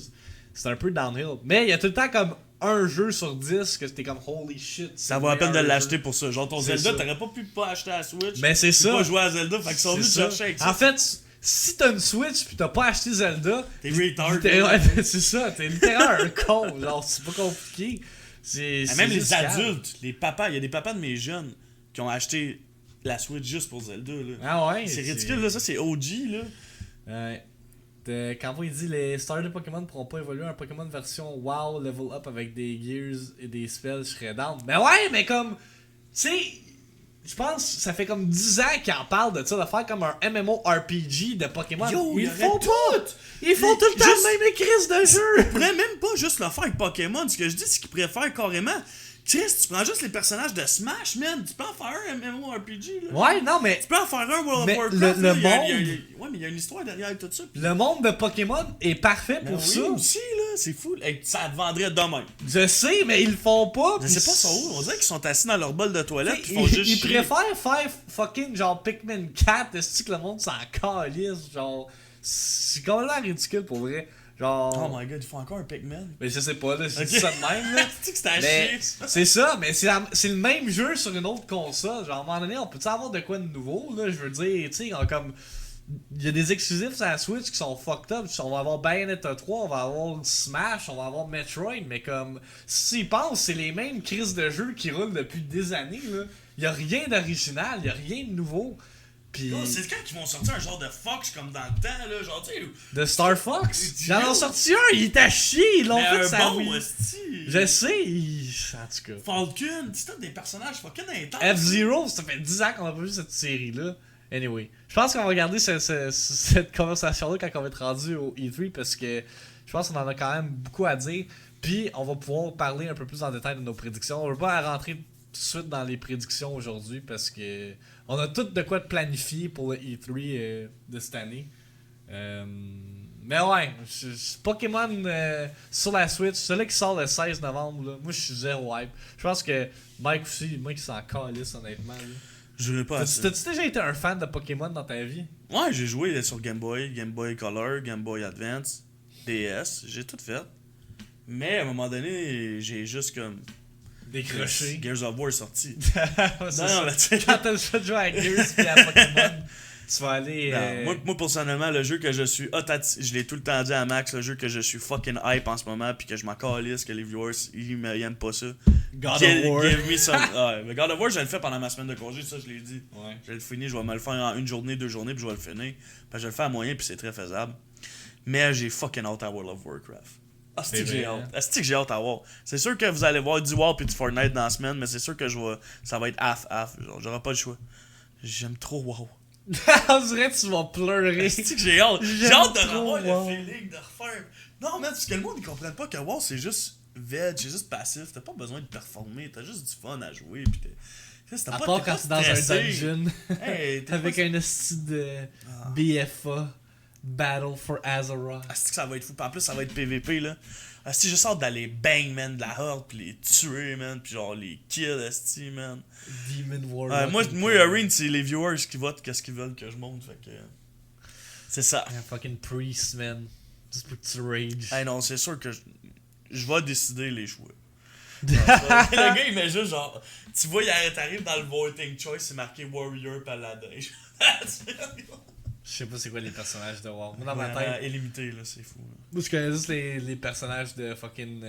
c'est un peu downhill. Mais il y a tout le temps comme un jeu sur 10 que t'es comme holy shit. c'est Ça le vaut la peine de meilleur l'acheter jeu. pour ça. Genre ton C'est Zelda, ça. t'aurais pas pu pas acheter la Switch. Mais c'est puis ça. pas jouer à Zelda, fait qu'ils sont C'est venus te ça. chercher avec ça. En fait, si t'as une Switch pis t'as pas acheté Zelda, T'es retard. ouais, c'est ça, t'es littéralement un con. Genre, c'est pas compliqué. C'est Même juste les calme. adultes, les papas, il y a des papas de mes jeunes qui ont acheté la Switch juste pour Zelda. Là. Ah ouais. C'est ridicule, là, ça c'est OG. Là. Ouais. Quand il dit les starters Pokémon pourront pas évoluer un Pokémon version WoW level up avec des gears et des spells, je serais down. Mais ouais, mais comme. Tu sais, je pense ça fait comme 10 ans qu'ils en parlent de ça, de faire comme un MMORPG de Pokémon. Yo, ils il y font aurait pas! Ils font tout le temps Juste- le même écris de jeu! Ils pourraient même pas juste le faire avec Pokémon. Ce que je dis, c'est qu'ils pourraient faire carrément Chris, tu prends juste les personnages de Smash, man. Tu peux en faire un MMORPG, là. Ouais, non, mais Tu peux en faire un World Mais of Warcraft. le là, monde- ouais, mais il y a une histoire derrière tout ça. le monde de Pokémon est parfait Ben pour oui, ça. aussi, là, c'est fou. Hey, ça te vendrait demain. Je sais, mais ils le font pas. Je pis sais pas sont où. On dirait qu'ils sont assis dans leur bol de toilette pis Ils, font juste ils chier. préfèrent faire fucking genre Pikmin 4, est-ce que le monde s'en calisse, genre c'est complètement ridicule pour vrai. Genre Oh my god, ils font encore un Pikmin. mais je sais pas là, c'est Ok. ça de même là. C'est que c'était à Mais chier. c'est ça, mais c'est le même jeu sur une autre console. Genre à un moment donné, on peut-tu avoir de quoi de nouveau là, je veux dire, tu sais, comme il y a des exclusifs sur la Switch qui sont fucked up. On va avoir Bayonetta 3, on va avoir Smash, on va avoir Metroid, mais comme, s'ils pensent, c'est les mêmes crises de jeux qui roulent depuis des années, là. Y a rien d'original, y a rien de nouveau. Pis. Oh, c'est quand qu'ils vont sortir un genre de Fox comme dans le temps, là, genre, tu sais. De Star Fox? Idiot. J'en ai sorti un, il est à chier, ils l'ont Mais fait ça. un bon, Oui. esti. Je sais, en tout cas. Falcon, tu sais, des personnages fucking intenses. F-Zero, ça fait 10 ans qu'on a pas vu cette série-là. Anyway, je pense qu'on va garder cette conversation-là quand on va être rendu au E3 parce que je pense qu'on en a quand même beaucoup à dire. Puis on va pouvoir parler un peu plus en détail de nos prédictions. On va pas rentrer tout de suite dans les prédictions aujourd'hui parce que on a tout de quoi de planifier pour le E3 de cette année. Mais ouais, Pokémon sur la Switch, celui qui sort le 16 novembre, là, moi je suis zéro hype. Je pense que Mike aussi, moi qui s'en calisse honnêtement. Là. Je n'ai pas à ça. T'as-tu déjà été un fan de Pokémon dans ta vie? Ouais, j'ai joué sur Game Boy Color, Game Boy Advance, DS, j'ai tout fait. Mais à un moment donné, j'ai juste comme. Décroché. Gears of War est sorti. C'est Non, ça. mais tu sais. Quand t'as le choix de jouer à Gears pis à Pokémon, tu vas aller. Non, moi, personnellement, le jeu que je suis je l'ai tout le temps dit à Max, le jeu que je suis fucking hype en ce moment, puis que je m'en calisse, que les viewers ils aiment pas ça. God Give of War. me some. Ouais, mais God of War, je le fais pendant ma semaine de congé, ça je l'ai dit. Ouais. Je vais le finir, je vais me le faire en une journée, 2 journées, puis je vais le finir. Parce que je le fais à moyen, puis c'est très faisable. Mais j'ai fucking hâte à World of Warcraft. Ah, c'est que j'ai vrai, hâte. C'est que j'ai hâte à voir. C'est sûr que vous allez voir du WoW puis du Fortnite dans la semaine, mais c'est sûr que ça va être half-half. J'aurai pas le choix. J'aime trop WoW. On dirait que tu vas pleurer. C'est que j'ai hâte. J'ai J'aime hâte de trop revoir WoW. le feeling, de refaire. Non, man, parce que le monde, ils comprennent pas que WoW, c'est juste veg, c'est juste passif. T'as pas besoin de performer, t'as juste du fun à jouer. Pis t'as À pas, part t'es quand pas t'es dans un stressé. dungeon Hey, t'es avec pas... un style de Ah. BFA, Battle for Azeroth. Ah, c'est que ça va être fou. Pis en plus, ça va être PVP, là. Asti, je hâte d'aller bang, man, de la horde, pis les tuer, man, pis genre les kills, asti, man. Demon Warlock. Moi, Arene, c'est les viewers qui votent qu'est-ce qu'ils veulent que je monte, fait que. C'est ça. Un fucking priest, man. Juste pour que tu rage. Hey, non, c'est sûr que je vais décider les choix. Le gars, il met juste genre. Tu vois, t'arrives dans le voting choice, c'est marqué Warrior Paladin. Je sais pas c'est quoi les personnages de WoW. Moi, dans ma tête, Illimité, là, c'est fou. Là. moi, je connais juste les personnages de fucking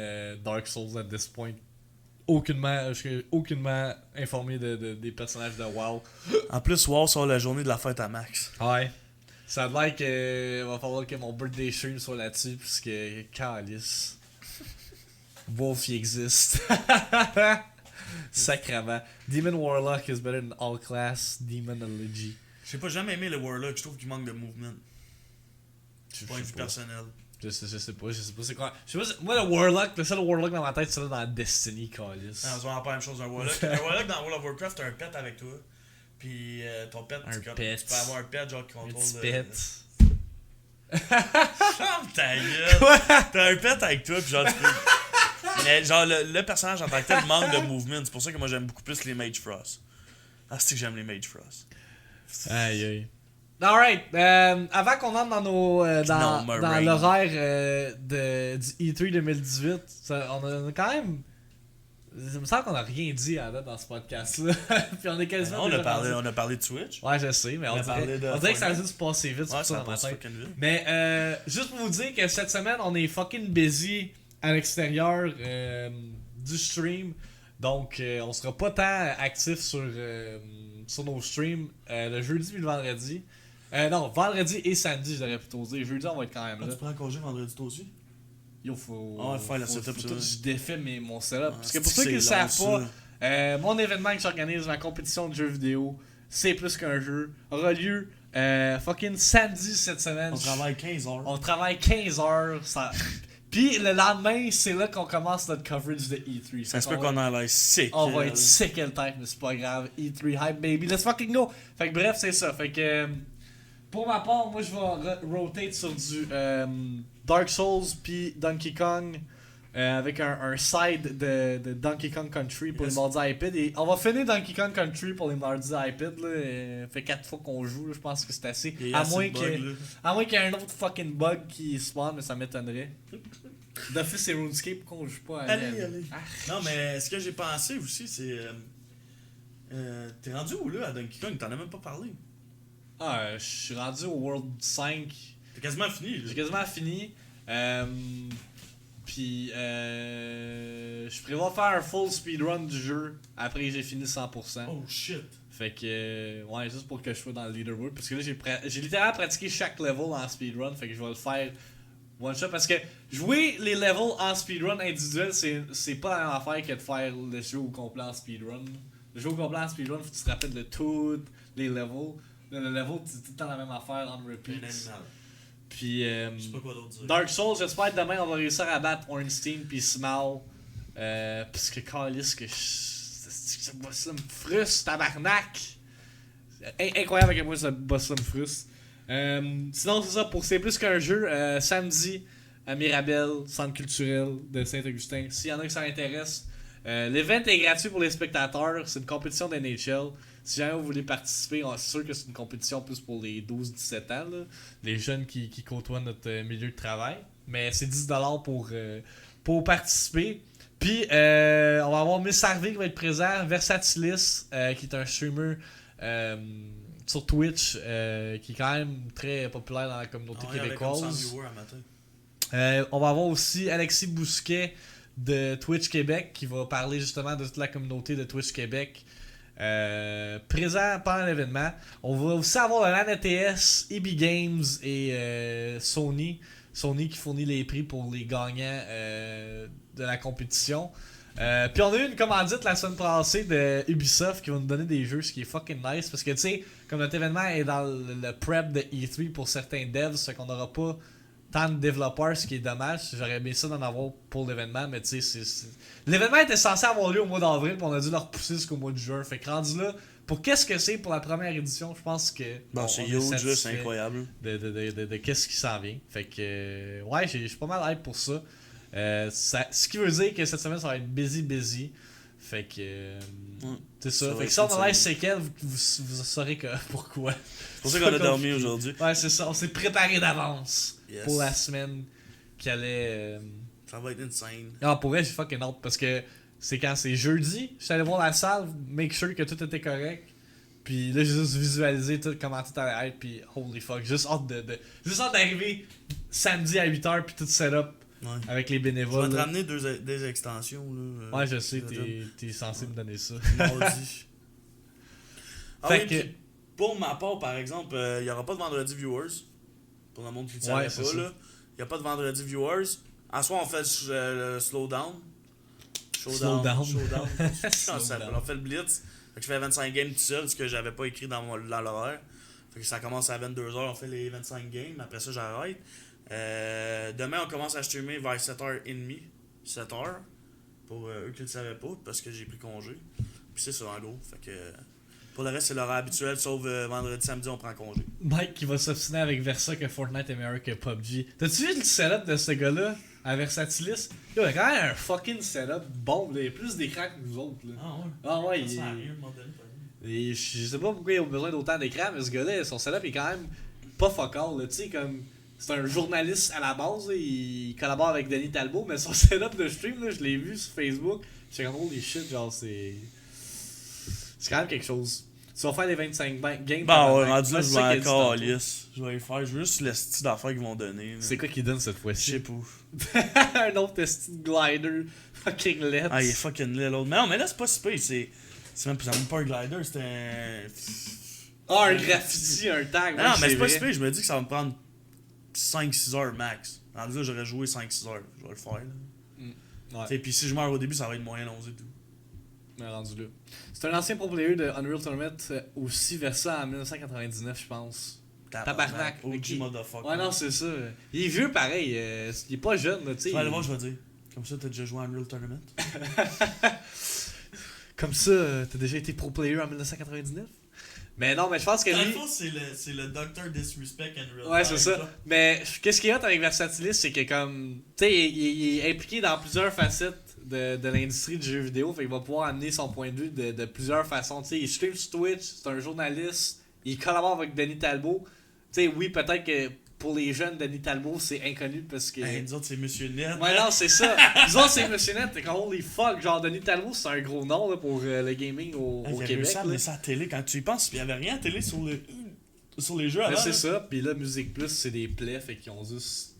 Dark Souls at this point. Je suis aucunement informé des personnages de WoW. En plus, WoW sort la journée de la fête à Max. Ouais. Ça a l'air que va falloir que mon birthday stream soit là-dessus, puisque calice. Wolf il existe. Sacrament. Demon Warlock is better than all class Demon Elegy. J'ai pas jamais aimé le Warlock, je trouve qu'il manque de mouvement. Je Point de vue personnel. Je sais pas c'est quoi. Moi le seul Warlock dans ma tête c'est là dans Destiny, calice. Non, c'est vraiment pas la même chose d'un Warlock. Un Warlock dans World of Warcraft, t'as un pet avec toi. Puis ton pet, Un tu pet. peux avoir un pet genre qui Un contrôle. petit pet. Ferme ta gueule! T'as un pet avec toi, puis genre tu peux. Mais genre le personnage en tant que tel manque de mouvement. C'est pour ça que moi j'aime beaucoup plus les Mage Frost. Ah, c'est que j'aime les Mage Frost. Aïe aïe. Alright, avant qu'on entre dans Non, dans l'horaire du E3 2018, on a quand même. Il me semble qu'on a rien dit à date dans ce podcast-là. Puis on est quasiment. On déjà a rendu. parlé de Switch. Ouais, je sais, mais on parlé de dirait que ça a Fortnite. juste passé vite, c'est Ouais, pour ça ça dans ma passe tête. fucking vite. Mais juste pour vous dire que cette semaine, on est fucking busy à l'extérieur du stream. Donc, on sera pas tant actif sur nos streams le jeudi et le vendredi. Non, vendredi et samedi, je devrais plutôt dire. Jeudi, on va être quand même Ah, là. tu prends congé vendredi toi aussi? Yo, faut. Ah ouais, faire la setup, faut ça. tout que je défais mon setup. Parce que c'est pour ceux qui ne long, savent ça. pas, mon événement que j'organise, ma compétition de jeux vidéo, c'est plus qu'un jeu, aura lieu fucking samedi cette semaine. On travaille 15 heures. On travaille 15 heures. Puis le lendemain, c'est là qu'on commence notre coverage de E3. Ça se peut qu'on en l'air sick. On va être sick le tête, mais c'est pas grave. E3 hype baby, let's fucking go! Fait que bref, c'est ça. Fait que pour ma part, moi je vais rotate sur du Dark Souls puis Donkey Kong avec un side de Donkey Kong Country pour les mardis iPad. Et on va finir Donkey Kong Country pour les mardis iPad. Là. Fait 4 fois qu'on joue, là, je pense que c'est assez. À moins qu'il y ait un autre fucking bug qui spawn, mais ça m'étonnerait. D'office c'est RuneScape qu'on joue pas à Allez. Non, mais ce que j'ai pensé aussi, c'est. T'es rendu où là à Donkey Kong? T'en as même pas parlé. Ah, je suis rendu au World 5. T'as quasiment fini. Là. J'ai quasiment fini. Puis, je prévois faire un full speedrun du jeu après que j'ai fini 100%. Oh shit. Fait que, ouais, juste pour que je sois dans le leaderboard. Parce que là, j'ai littéralement pratiqué chaque level en speedrun. Fait que je vais le faire one shot. Parce que jouer les levels en speedrun individuel, c'est pas la même affaire que de faire le jeu au complet en speedrun. Le jeu au complet en speedrun, faut que tu te rappelles de tous les levels. Le level, c'est tout le temps la même affaire en repeat. Puis, je sais pas quoi d'autre dire. Dark Souls, j'espère que demain on va réussir à battre Ornstein puis Small. Parce que Carlis, que ce boss-là me frustre, tabarnak! Incroyable à quel point ce boss-là me frustre. Sinon, c'est ça, pour C'est plus qu'un jeu, samedi à Mirabel, centre culturel de Saint-Augustin. S'il y en a qui ça intéresse, l'event est gratuit pour les spectateurs, c'est une compétition d'NHL. Si jamais vous voulez participer, c'est sûr que c'est une compétition plus pour les 12-17 ans, là, les jeunes qui côtoient notre milieu de travail. Mais c'est 10$ pour participer. Puis, on va avoir Miss Harvey qui va être présent, Versatilis, qui est un streamer sur Twitch, qui est quand même très populaire dans la communauté québécoise. On va avoir aussi Alexis Bousquet de Twitch Québec, qui va parler justement de toute la communauté de Twitch Québec. Présent pendant l'événement. On va aussi avoir le LAN ETS, EB Games et Sony qui fournit les prix pour les gagnants de la compétition. Puis on a eu une commandite la semaine passée de Ubisoft qui va nous donner des jeux, ce qui est fucking nice parce que tu sais, comme notre événement est dans le prep de E3 pour certains devs, c'est qu'on n'aura pas tant de développeurs, ce qui est dommage. J'aurais aimé ça d'en avoir pour l'événement, mais tu sais, l'événement était censé avoir lieu au mois d'avril, puis on a dû le repousser jusqu'au mois de juin. Fait que rendu là, pour qu'est-ce que c'est pour la première édition, je pense que. Bon, c'est huge, c'est incroyable. De qu'est-ce qui s'en vient. Fait que, ouais, je suis pas mal hype pour ça. Ce qui veut dire que cette semaine, ça va être busy. Fait que. C'est ça. Fait que si on a l'air séquelles, vous saurez pourquoi. C'est pour ça qu'on a dormi aujourd'hui. Ouais, c'est ça. On s'est préparé d'avance pour la semaine qui allait. Ça va être insane. Ah, pour vrai, j'ai fucking hâte parce que c'est quand c'est jeudi. Je suis allé voir la salle, make sure que tout était correct. Puis là, j'ai juste visualisé tout, comment tout allait être. Puis holy fuck, juste hâte d'arriver samedi à 8h. Puis tout setup avec les bénévoles. Je vais te ramener des extensions. Là, ouais, je sais, t'es censé me donner ça. Mardi. Fait que. Pour ma part, par exemple, il n'y aura pas de vendredi viewers. Pour le monde qui ne savait pas, là. Il n'y a pas de vendredi viewers. En soi, on fait le slowdown. Showdown. On fait le blitz. Fait que je fais 25 games tout seul, ce que j'avais pas écrit dans l'horaire. Fait que ça commence à 22h, on fait les 25 games. Après ça, j'arrête. Demain, on commence à streamer vers 7h30. 7h. Pour eux qui ne le savaient pas, parce que j'ai pris congé. Puis c'est ça, en gros. Fait que. Pour le reste, c'est l'horaire habituel, sauf vendredi, samedi, on prend congé. Mike qui va s'obstiner avec Versa que Fortnite est meilleur que PUBG. T'as-tu vu le setup de ce gars-là à Versatilis? Il a quand même un fucking setup bon, il y a plus d'écran que nous autres. Là. Ah ouais, je sais pas pourquoi il a besoin d'autant d'écran, mais ce gars-là, son setup est quand même pas focal. Tu sais, comme c'est un journaliste à la base, là, il collabore avec Denis Talbot, mais son setup de stream, là, je l'ai vu sur Facebook. J'étais comme holy shit, genre c'est quand même quelque chose. Tu vas faire les 25 games. Bah ouais, rendu là, je vais encore lisse. Je vais les faire. Je veux juste le style d'affaires qu'ils vont donner. C'est quoi qu'ils donnent cette fois-ci? Je sais pas. Un autre style glider. Fucking laid. Ah, il est fucking laid l'autre. Mais non, mais là, c'est pas si pire. C'est même pas un glider, c'est un. Ah, un graffiti, un tag. Non, mais c'est pas si pire. Je me dis que ça va me prendre 5-6 heures max. Rendu là, j'aurais joué 5-6 heures. Je vais le faire. Ouais. Puis si je meurs au début, ça va être moyen 11 et tout. Rendu là. C'est un ancien pro player de Unreal Tournament aussi Versa en 1999, je pense. Tabarnak. OG motherfucker. Ouais, non, c'est ça. Il est vieux pareil. Il est pas jeune, tu sais. Tu vas aller voir, je vais dire. Comme ça, t'as déjà joué à Unreal Tournament? Comme ça, t'as déjà été pro player en 1999? Mais non, mais je pense que Dans le lui... fond, c'est le Dr. Disrespect and Real Ouais, Time, c'est ça. Mais qu'est-ce qu'il y a avec Versatilis, c'est que comme... Tu sais, il est impliqué dans plusieurs facettes de l'industrie du jeu vidéo. Fait qu'il va pouvoir amener son point de vue de plusieurs façons. Tu sais, il stream sur Twitch, c'est un journaliste. Il collabore avec Denis Talbot. Tu sais, oui, peut-être que pour les jeunes, Denis Talbot, c'est inconnu parce que... Hey, nous autres, c'est Monsieur Net. Ouais, non, c'est ça. Nous autres, c'est Monsieur Net. T'es comme holy fuck. Genre, Denis Talbot, c'est un gros nom là, pour le gaming au Il a Québec. réussi à Là. amener ça à la télé quand tu y penses. Puis il n'y avait rien à la télé sur les jeux avant. Mais c'est là. ça. Puis là, Musique Plus, c'est des plays. Fait qu'ils ont juste.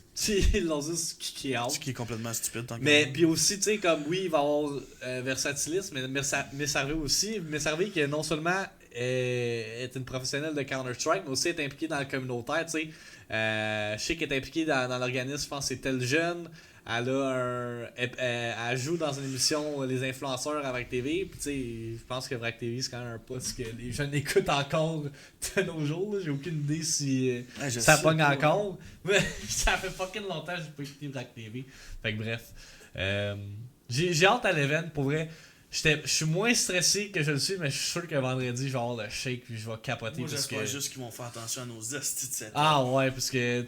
Ils l'ont juste kické out. Ce qui est complètement stupide. Tant Mais puis aussi, tu sais, comme oui, il va y avoir Versatilis, mais Messervé aussi. Messervé qui non seulement est une professionnelle de Counter-Strike, mais aussi est impliquée dans le communautaire, tu sais. Je sais qu'elle est impliquée dans l'organisme, je pense que c'est Tel Jeune. Elle joue dans une émission Les Influenceurs à Vrac TV. Puis tu sais, je pense que Vrac TV c'est quand même un poste que les jeunes écoutent encore de nos jours. Là. J'ai aucune idée si ça pogne pas, encore. Mais ça fait fucking longtemps que j'ai pas écouté Vrac TV. Fait que bref. J'ai hâte à l'event, pour vrai. Je suis moins stressé que je le suis, mais je suis sûr que vendredi, je vais avoir le shake puis je vais capoter. Moi, parce j'espère que... juste qu'ils vont faire attention à nos estis de cette Ah ouais, parce que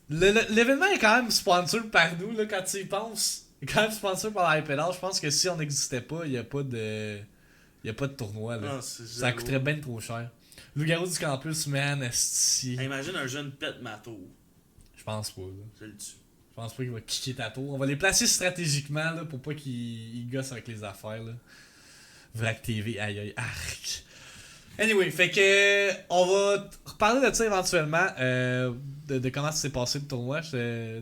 l'événement est quand même sponsor par nous, là, quand tu y penses. Il est quand même sponsor par la iPadal. Je pense que si on n'existait pas, il n'y a pas de tournoi. Là. Ah, ça coûterait bien trop cher. Loup-garou du campus, man, esti. Hey, imagine un jeune pète mato. Je pense pas. Là. Je le tue. Je pense pas qu'il va kicker ta tour. On va les placer stratégiquement là, pour pas qu'ils gossent avec les affaires. Là. Vrac TV, aïe aïe, arc. Anyway, fait que on va reparler de ça éventuellement, de comment ça s'est passé le tournoi.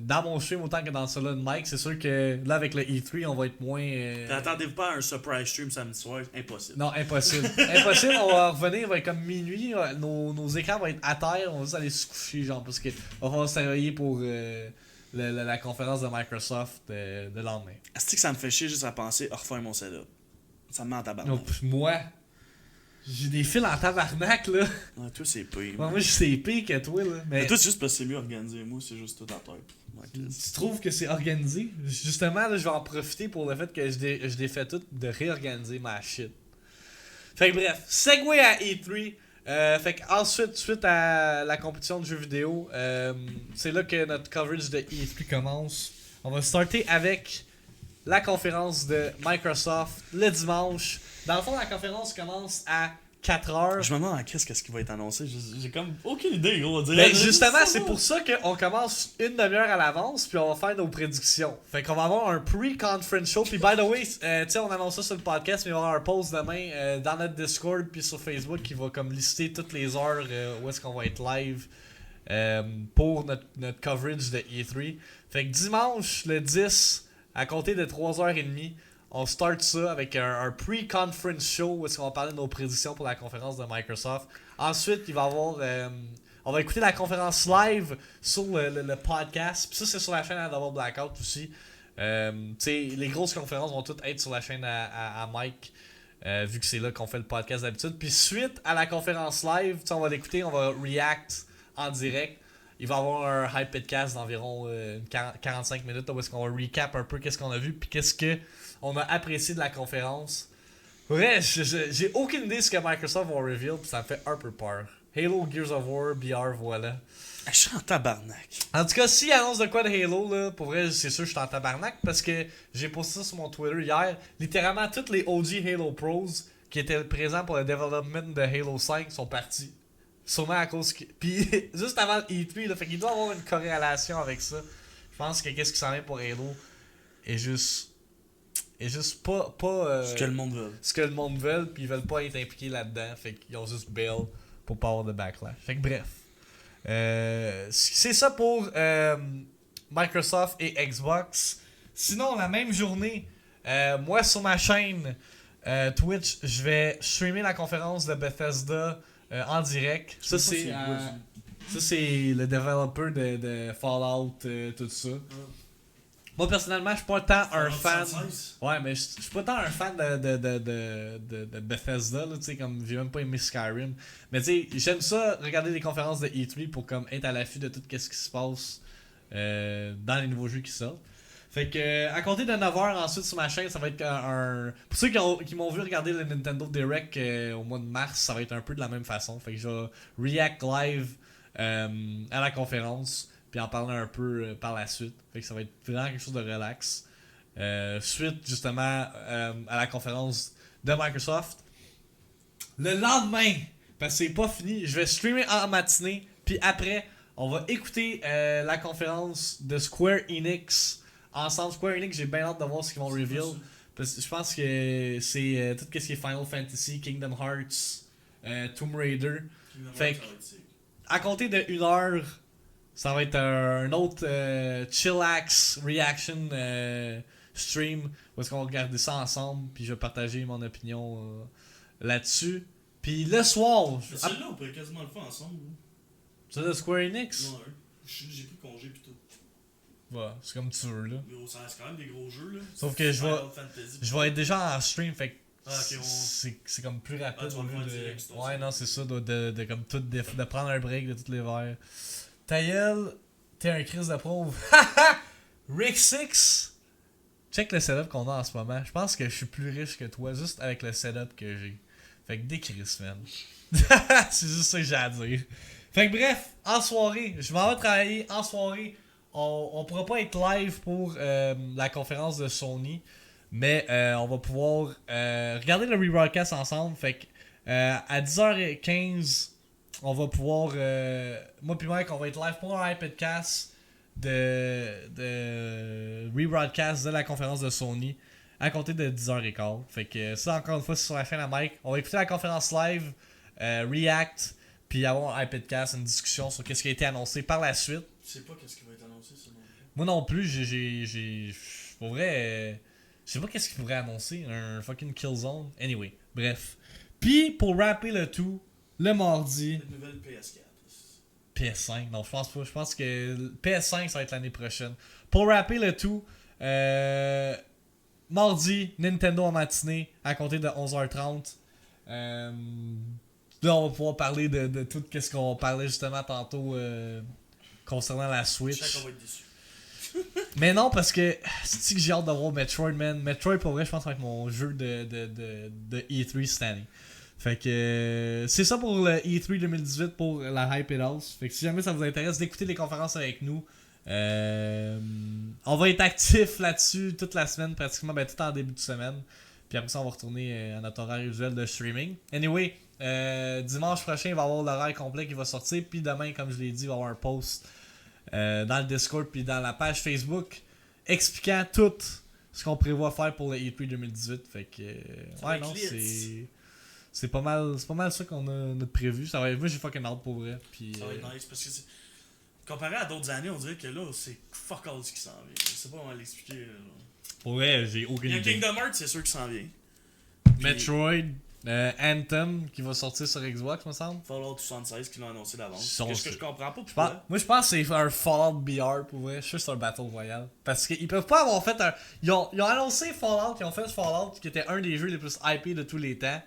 Dans mon stream autant que dans le solo de Mike, c'est sûr que là avec le E3, on va être moins... Attendez-vous pas à un surprise stream samedi soir, impossible. Non, impossible. Impossible, on va revenir, il va être comme minuit, nos écrans vont être à terre, on va juste aller se coucher, genre, parce que on va se réveiller pour la conférence de Microsoft de lendemain. Est-ce que ça me fait chier juste à penser à refaire mon setup? Ça me met en tabarnak. Donc, moi, j'ai des fils en tabarnak, là. Ouais, toi, c'est pire. Moi, c'est pire que toi, là. Mais toi, c'est juste parce que c'est mieux organisé. Moi, c'est juste tout à terre. Ouais, tu trouves que c'est organisé? Justement, là, je vais en profiter pour le fait que je l'ai fait tout de réorganiser ma shit. Fait que bref, segue à E3. Fait que ensuite, suite à la compétition de jeux vidéo, c'est là que notre coverage de E3 commence. On va starter avec la conférence de Microsoft le dimanche. Dans le fond, la conférence commence à 4h. Je me demande qu'est-ce qui va être annoncé. J'ai comme aucune idée, gros. Ben justement, c'est pour ça qu'on commence une demi-heure à l'avance, puis on va faire nos prédictions. Fait qu'on va avoir un pre-conference show. Puis by the way, tu sais, on annonce ça sur le podcast, mais il va y avoir un post demain dans notre Discord puis sur Facebook qui va comme lister toutes les heures où est-ce qu'on va être live pour notre coverage de E3. Fait que dimanche, le 10, à compter de 3h30, on start ça avec un pre-conference show où est-ce qu'on va parler de nos prédictions pour la conférence de Microsoft. Ensuite, il va y avoir... on va écouter la conférence live sur le podcast. Puis ça, c'est sur la chaîne à Double Blackout aussi. Les grosses conférences vont toutes être sur la chaîne à Mike. Vu que c'est là qu'on fait le podcast d'habitude. Puis suite à la conférence live, on va l'écouter, on va react en direct. Il va y avoir un hypedcast d'environ 45 minutes où est-ce qu'on va recap un peu qu'est-ce qu'on a vu puis qu'est-ce que on a apprécié de la conférence. Ouais, j'ai aucune idée de ce que Microsoft va reveal puis ça me fait un peu peur. Halo, Gears of War, BR, voilà. Je suis en tabarnak. En tout cas, s'il annonce de quoi de Halo, là, pour vrai, c'est sûr que je suis en tabarnak parce que j'ai posté ça sur mon Twitter hier. Littéralement, tous les OG Halo Pros qui étaient présents pour le development de Halo 5 sont partis. Sûrement à cause que... Puis juste avant E3, là, fait qu'il doit avoir une corrélation avec ça. Je pense que qu'est-ce qui s'en vient pour Halo est juste pas ce que le monde veut. Ce que le monde veut, puis ils veulent pas être impliqués là-dedans. Fait qu'ils ont juste bail pour pas avoir de backlash. Fait que bref. C'est ça pour Microsoft et Xbox. Sinon, la même journée, moi sur ma chaîne Twitch, je vais streamer la conférence de Bethesda en direct. Ça c'est le développeur de Fallout, tout ça. Moi, personnellement, je suis pas tant un fan. 76. Ouais, mais je suis pas tant un fan de Bethesda, là, tu sais, comme j'ai même pas aimé Skyrim. Mais tu sais, j'aime ça, regarder les conférences de E3 pour comme être à l'affût de tout ce qui se passe dans les nouveaux jeux qui sortent. Fait que, à compter de 9h ensuite sur ma chaîne, ça va être Pour ceux qui m'ont vu regarder le Nintendo Direct au mois de mars, ça va être un peu de la même façon. Fait que je vais react live à la conférence, puis en parler un peu par la suite. Fait que ça va être vraiment quelque chose de relax. Suite justement à la conférence de Microsoft. Le lendemain, parce que c'est pas fini, je vais streamer en matinée, puis après, on va écouter la conférence de Square Enix. Ensemble, Square Enix, j'ai bien hâte de voir ce qu'ils vont reveal. Parce que je pense que c'est tout ce qui est Final Fantasy, Kingdom Hearts, Tomb Raider. Fait que, à compter de 1h, ça va être un autre chillax reaction stream où est-ce qu'on va regarder ça ensemble, puis je vais partager mon opinion là-dessus. Puis le soir, Mais celui-là, on pourrait quasiment le faire ensemble. c'est de Square Enix? Non, j'ai pris congé pis tout. Ouais, c'est comme tu veux là. Gros, ça reste quand même des gros jeux là. Sauf que je Final Fantasy, vais être déjà en stream, fait que Ah, ok, c'est comme plus rapide tu vas au le lieu faire de... direct, c'est ton Ouais, ça. non, c'est ça, de comme tout de prendre un break de tous les verres. Ta gueule, t'es un Chris de pauvre. Rick 6, check le setup qu'on a en ce moment. Je pense que je suis plus riche que toi, juste avec le setup que j'ai. Fait que des Chris, man. C'est juste ça que j'ai à dire. Fait que bref, en soirée, je m'en vais travailler en soirée. On pourra pas être live pour la conférence de Sony, mais on va pouvoir regarder le rebroadcast ensemble. Fait que à 10h15, on va pouvoir, moi puis Mike, on va être live pour un iPadcast de rebroadcast de la conférence de Sony à compter de 10h15. Fait que ça, encore une fois, c'est sur la chaîne à Mike. On va écouter la conférence live, react, puis avoir un iPadcast, une discussion sur ce qui a été annoncé par la suite. Je sais pas qu'est-ce qui va être annoncé, ça non plus. Moi non plus, j'ai pour vrai, je sais pas qu'est-ce qu'il pourrait annoncer, un fucking Killzone. Anyway, bref. Puis pour rapper le tout, le mardi, Une nouvelle PS4. PS5. Non, je pense pas. Je pense que PS5 ça va être l'année prochaine. Pour rapper le tout, mardi, Nintendo en matinée à compter de 11h30. Là, on va pouvoir parler de tout ce qu'on parlait justement tantôt concernant la Je Switch. sais qu'on va être déçus. Mais non, parce que c'est que j'ai hâte de voir Metroid, man. Metroid, pour vrai, je pense que ça va être mon jeu de E3 cette année. Fait que c'est ça pour le E3 2018 pour la Hype It House. Fait que si jamais ça vous intéresse d'écouter les conférences avec nous, on va être actif là-dessus toute la semaine, pratiquement tout en début de semaine. Puis après ça, on va retourner à notre horaire usuel de streaming. Anyway, dimanche prochain, il va y avoir l'horaire complet qui va sortir. Puis demain, comme je l'ai dit, il va y avoir un post dans le Discord puis dans la page Facebook expliquant tout ce qu'on prévoit faire pour le E3 2018. Fait que ouais, non, c'est pas mal ça qu'on a notre prévu. Ça va être, moi j'ai fucking hâte pour vrai. Puis, Ça va être nice parce que comparé à d'autres années, on dirait que là c'est fuck all ce qui s'en vient. Je sais pas comment l'expliquer. Là. Pour vrai, j'ai aucune Il y a idée. Kingdom Hearts, c'est sûr qu'il s'en vient. Metroid, Anthem qui va sortir sur Xbox, me semble. Fallout 76 qui l'ont annoncé d'avance. Sont- Qu'est-ce que je comprends pas pourquoi. Moi je pense que c'est un Fallout BR pour vrai. Je suis sûr que c'est un Battle Royale. Parce qu'ils peuvent pas avoir fait un. Ils ont annoncé Fallout, ils ont fait Fallout qui était un des jeux les plus hypés de tous les temps.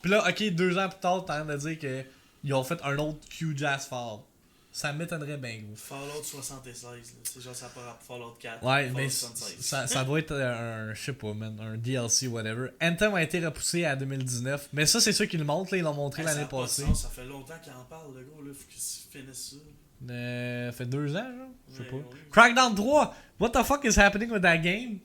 Puis là, ok, 2 ans plus tard, t'as train de dire qu'ils ont fait un autre Q-Jazz Fallout. Ça m'étonnerait bien gros. Fallout 76, là. C'est genre ça part à Fallout 4. Ouais, Fallout mais 76. ça doit être un, je sais pas, man, un DLC, whatever. Anthem a été repoussé à 2019. Mais ça, c'est sûr qu'ils le montrent, là, ils l'ont montré Ah, ça l'année a pas de passée. sens, ça fait longtemps qu'il en parle, le gars, là. Faut qu'il finisse ça. Fait 2 ans, genre? Je sais Ouais, pas. ouais. Crackdown 3! What the fuck is happening with that game?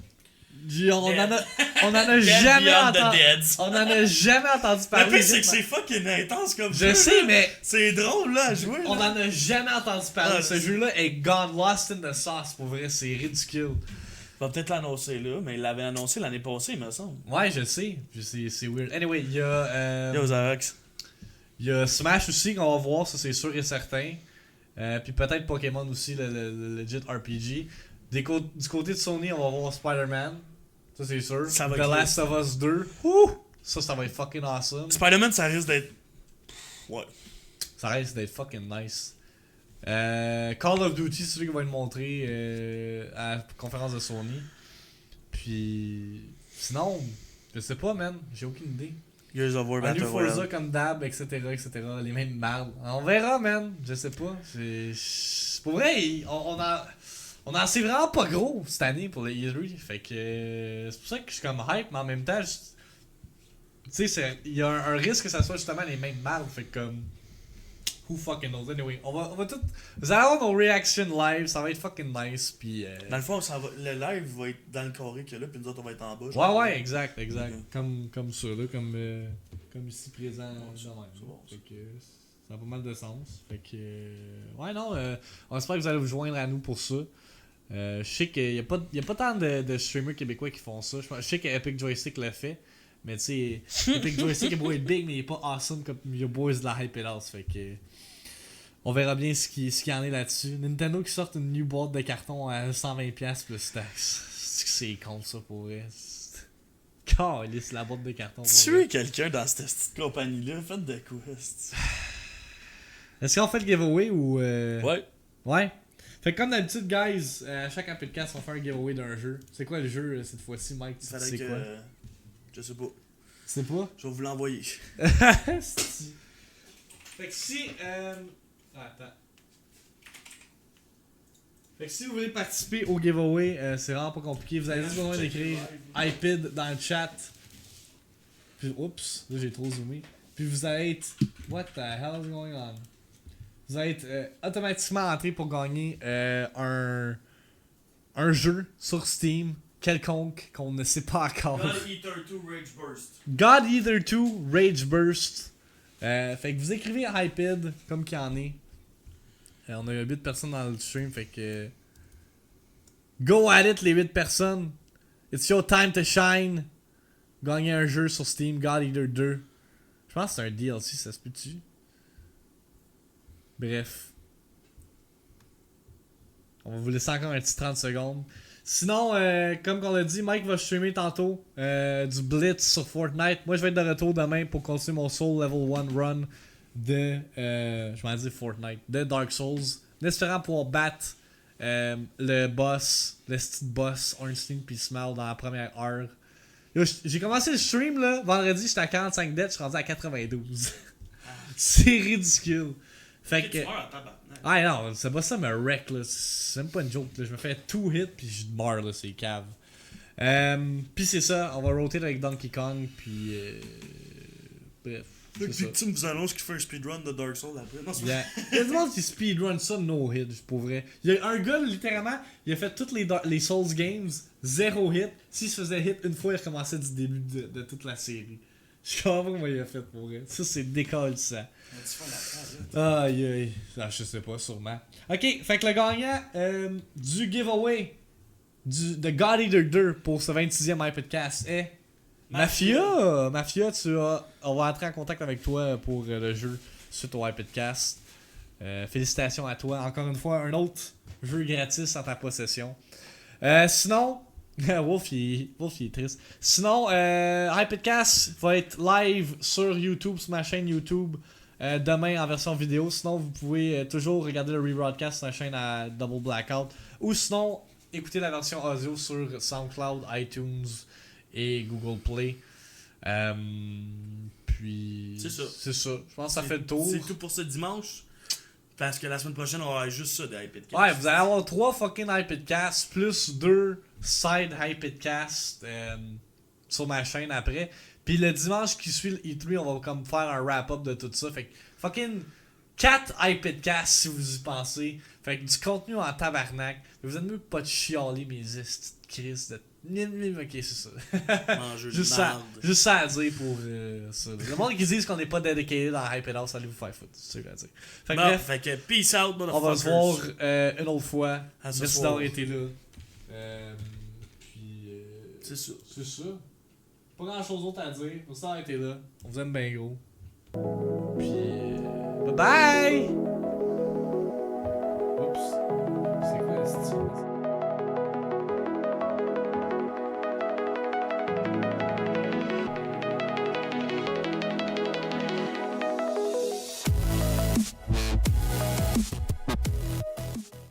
On en a Dead jamais Beyond the entendu. Deads. On en a jamais entendu Le parler. pire, c'est que c'est fucking intense comme Je jeu, sais, là. mais C'est drôle, là, à jouer. on là. en a jamais entendu parler. Ah, Ce c'est- jeu-là est gone lost in the sauce, pour vrai, c'est ridicule. Il va peut-être l'annoncer là, mais il l'avait annoncé l'année passée, il me semble. Ouais, je sais. C'est weird. Anyway, il y a. Yo, Xarax. Il y a Smash aussi qu'on va voir, ça c'est sûr et certain. Puis peut-être Pokémon aussi, le legit RPG. Du côté de Sony, on va voir Spider-Man. Ça c'est sûr. Ça va The être Last of Us 2. Ouh! Ça va être fucking awesome. Spider-Man, ça risque d'être. Ouais. Ça risque d'être fucking nice. Call of Duty, c'est celui qui va être montré à la conférence de Sony. Puis. Sinon, je sais pas, man. J'ai aucune idée. Gears of War Un Battle new Forza Royale. comme Dab, etc. Les mêmes mardes. On verra, man. Je sais pas. Pour vrai, on a assez vraiment pas gros cette année pour le E3. Fait que. C'est pour ça que je suis comme hype, mais en même temps, tu sais, il y a un risque que ça soit justement les mêmes mardes. Fait que comme. Who fucking knows? Anyway, on va tout. Vous allez avoir nos reactions live, ça va être fucking nice. Puis. Dans le fond, le live va être dans le carré qu'il y a là, puis nous autres, on va être en bas. Ouais, exact. Ok. Comme ça, là, comme ici présent. c'est de même. bon, Fait que ça a pas mal de sens. Fait que. Ouais, non, on espère que vous allez vous joindre à nous pour ça. Je sais qu'il y a pas tant de streamers québécois qui font ça. Je sais que Epic Joystick le fait. Mais tu sais, Epic Joystick est beau être big, mais il est pas awesome comme your boys de la Hype It House. Fait que. On verra bien ce qu'il y en est là-dessus. Nintendo qui sort une new boîte de carton à 120$ plus taxes. C'est con ça pour vrai. Calisse la boîte de carton. Tuer quelqu'un dans cette petite compagnie-là, faites de quoi, est-ce Est-ce qu'on fait le giveaway ou. Ouais. Ouais. Fait que comme d'habitude, guys, à chaque podcast, on fait un giveaway d'un jeu. C'est quoi le jeu cette fois-ci, Mike? Tu Fallait sais que. quoi? Je sais pas. Tu sais pas? Je vais vous l'envoyer. Fait que si. Attends. Fait que si vous voulez participer au giveaway, c'est vraiment pas compliqué. Vous avez juste besoin d'écrire iPid dans le chat. Puis, oups, là j'ai trop zoomé. Puis vous allez être. What the hell is going on? Vous allez être automatiquement entré pour gagner un jeu sur Steam quelconque qu'on ne sait pas encore. God Eater 2 Rage Burst. God Eater 2 Rage Burst. Fait que vous écrivez iPid comme qu'il y en est. On a 8 personnes dans le stream, fait que. Go at it, les 8 personnes. It's your time to shine. Gagner un jeu sur Steam, God Eater 2. Je pense que c'est un DLC, ça se peut-tu? Bref. On va vous laisser encore un petit 30 secondes. Sinon, comme on l'a dit, Mike va streamer tantôt du Blitz sur Fortnite. Moi, je vais être de retour demain pour continuer mon Soul Level 1 run de, je m'en dis Fortnite, de Dark Souls. En espérant pouvoir battre le boss, le petit boss Ornstein puis Smell dans la première heure. Yo, j'ai commencé le stream là, vendredi, j'étais à 45 deaths, je suis rendu à 92. C'est ridicule. Fait que. Ah non, c'est pas ça, mais wreck là. C'est même pas une joke là. Je me fais 2 hits puis je meurs là, c'est cave. Puis c'est ça, on va roter avec Donkey Kong puis. Bref. Le victime vous annonce qu'il fait un speedrun de Dark Souls après. Non, c'est Il y a du monde qui speedrun ça no hit, pour vrai. Il y a un gars littéralement, il a fait toutes les Souls games, 0 hit. S'il se faisait hit une fois, il recommençait du début de toute la série. Je comprends pas comment il a fait pour vrai. Ça c'est décolle ça. Aïe aïe. Ah, je sais pas, sûrement. Ok, fait que le gagnant du giveaway de God Eater 2 pour ce 26e iPodcast est Mafia, on va entrer en contact avec toi pour le jeu suite au iPodcast. Félicitations à toi. Encore une fois, un autre jeu gratis en ta possession. Sinon, Wolf il est triste. Sinon, iPodcast va être live sur YouTube, sur ma chaîne YouTube, demain en version vidéo. Sinon, vous pouvez toujours regarder le rebroadcast sur la chaîne à Double Blackout. Ou sinon, écouter la version audio sur SoundCloud, iTunes et Google Play. Puis. C'est ça. C'est ça. Je pense que ça fait le tour. C'est tout pour ce dimanche. Parce que la semaine prochaine, on aura juste ça de iPodcast. Ouais, vous allez avoir 3 fucking iPodcasts plus 2 side iPodcasts sur ma chaîne après. Puis le dimanche qui suit le E3, on va comme faire un wrap-up de tout ça. Fait que fucking 4 iPodcasts si vous y pensez. Fait que du contenu en tabarnak. Vous êtes mieux pas de chialer mes crises de. Ok, c'est ça. Juste ça à dire pour ça. Le monde qui dit qu'on n'est pas dedicated dans Hype It House, allez vous faire foutre. C'est ça à dire. Fait que bref, fait que peace out, on va se voir une autre fois. À ce Merci soir. d'avoir été là. Puis. C'est ça. C'est ça. Pas grand chose d'autre à dire. Merci d'avoir été là. On vous aime bien gros. Puis. Bye bye!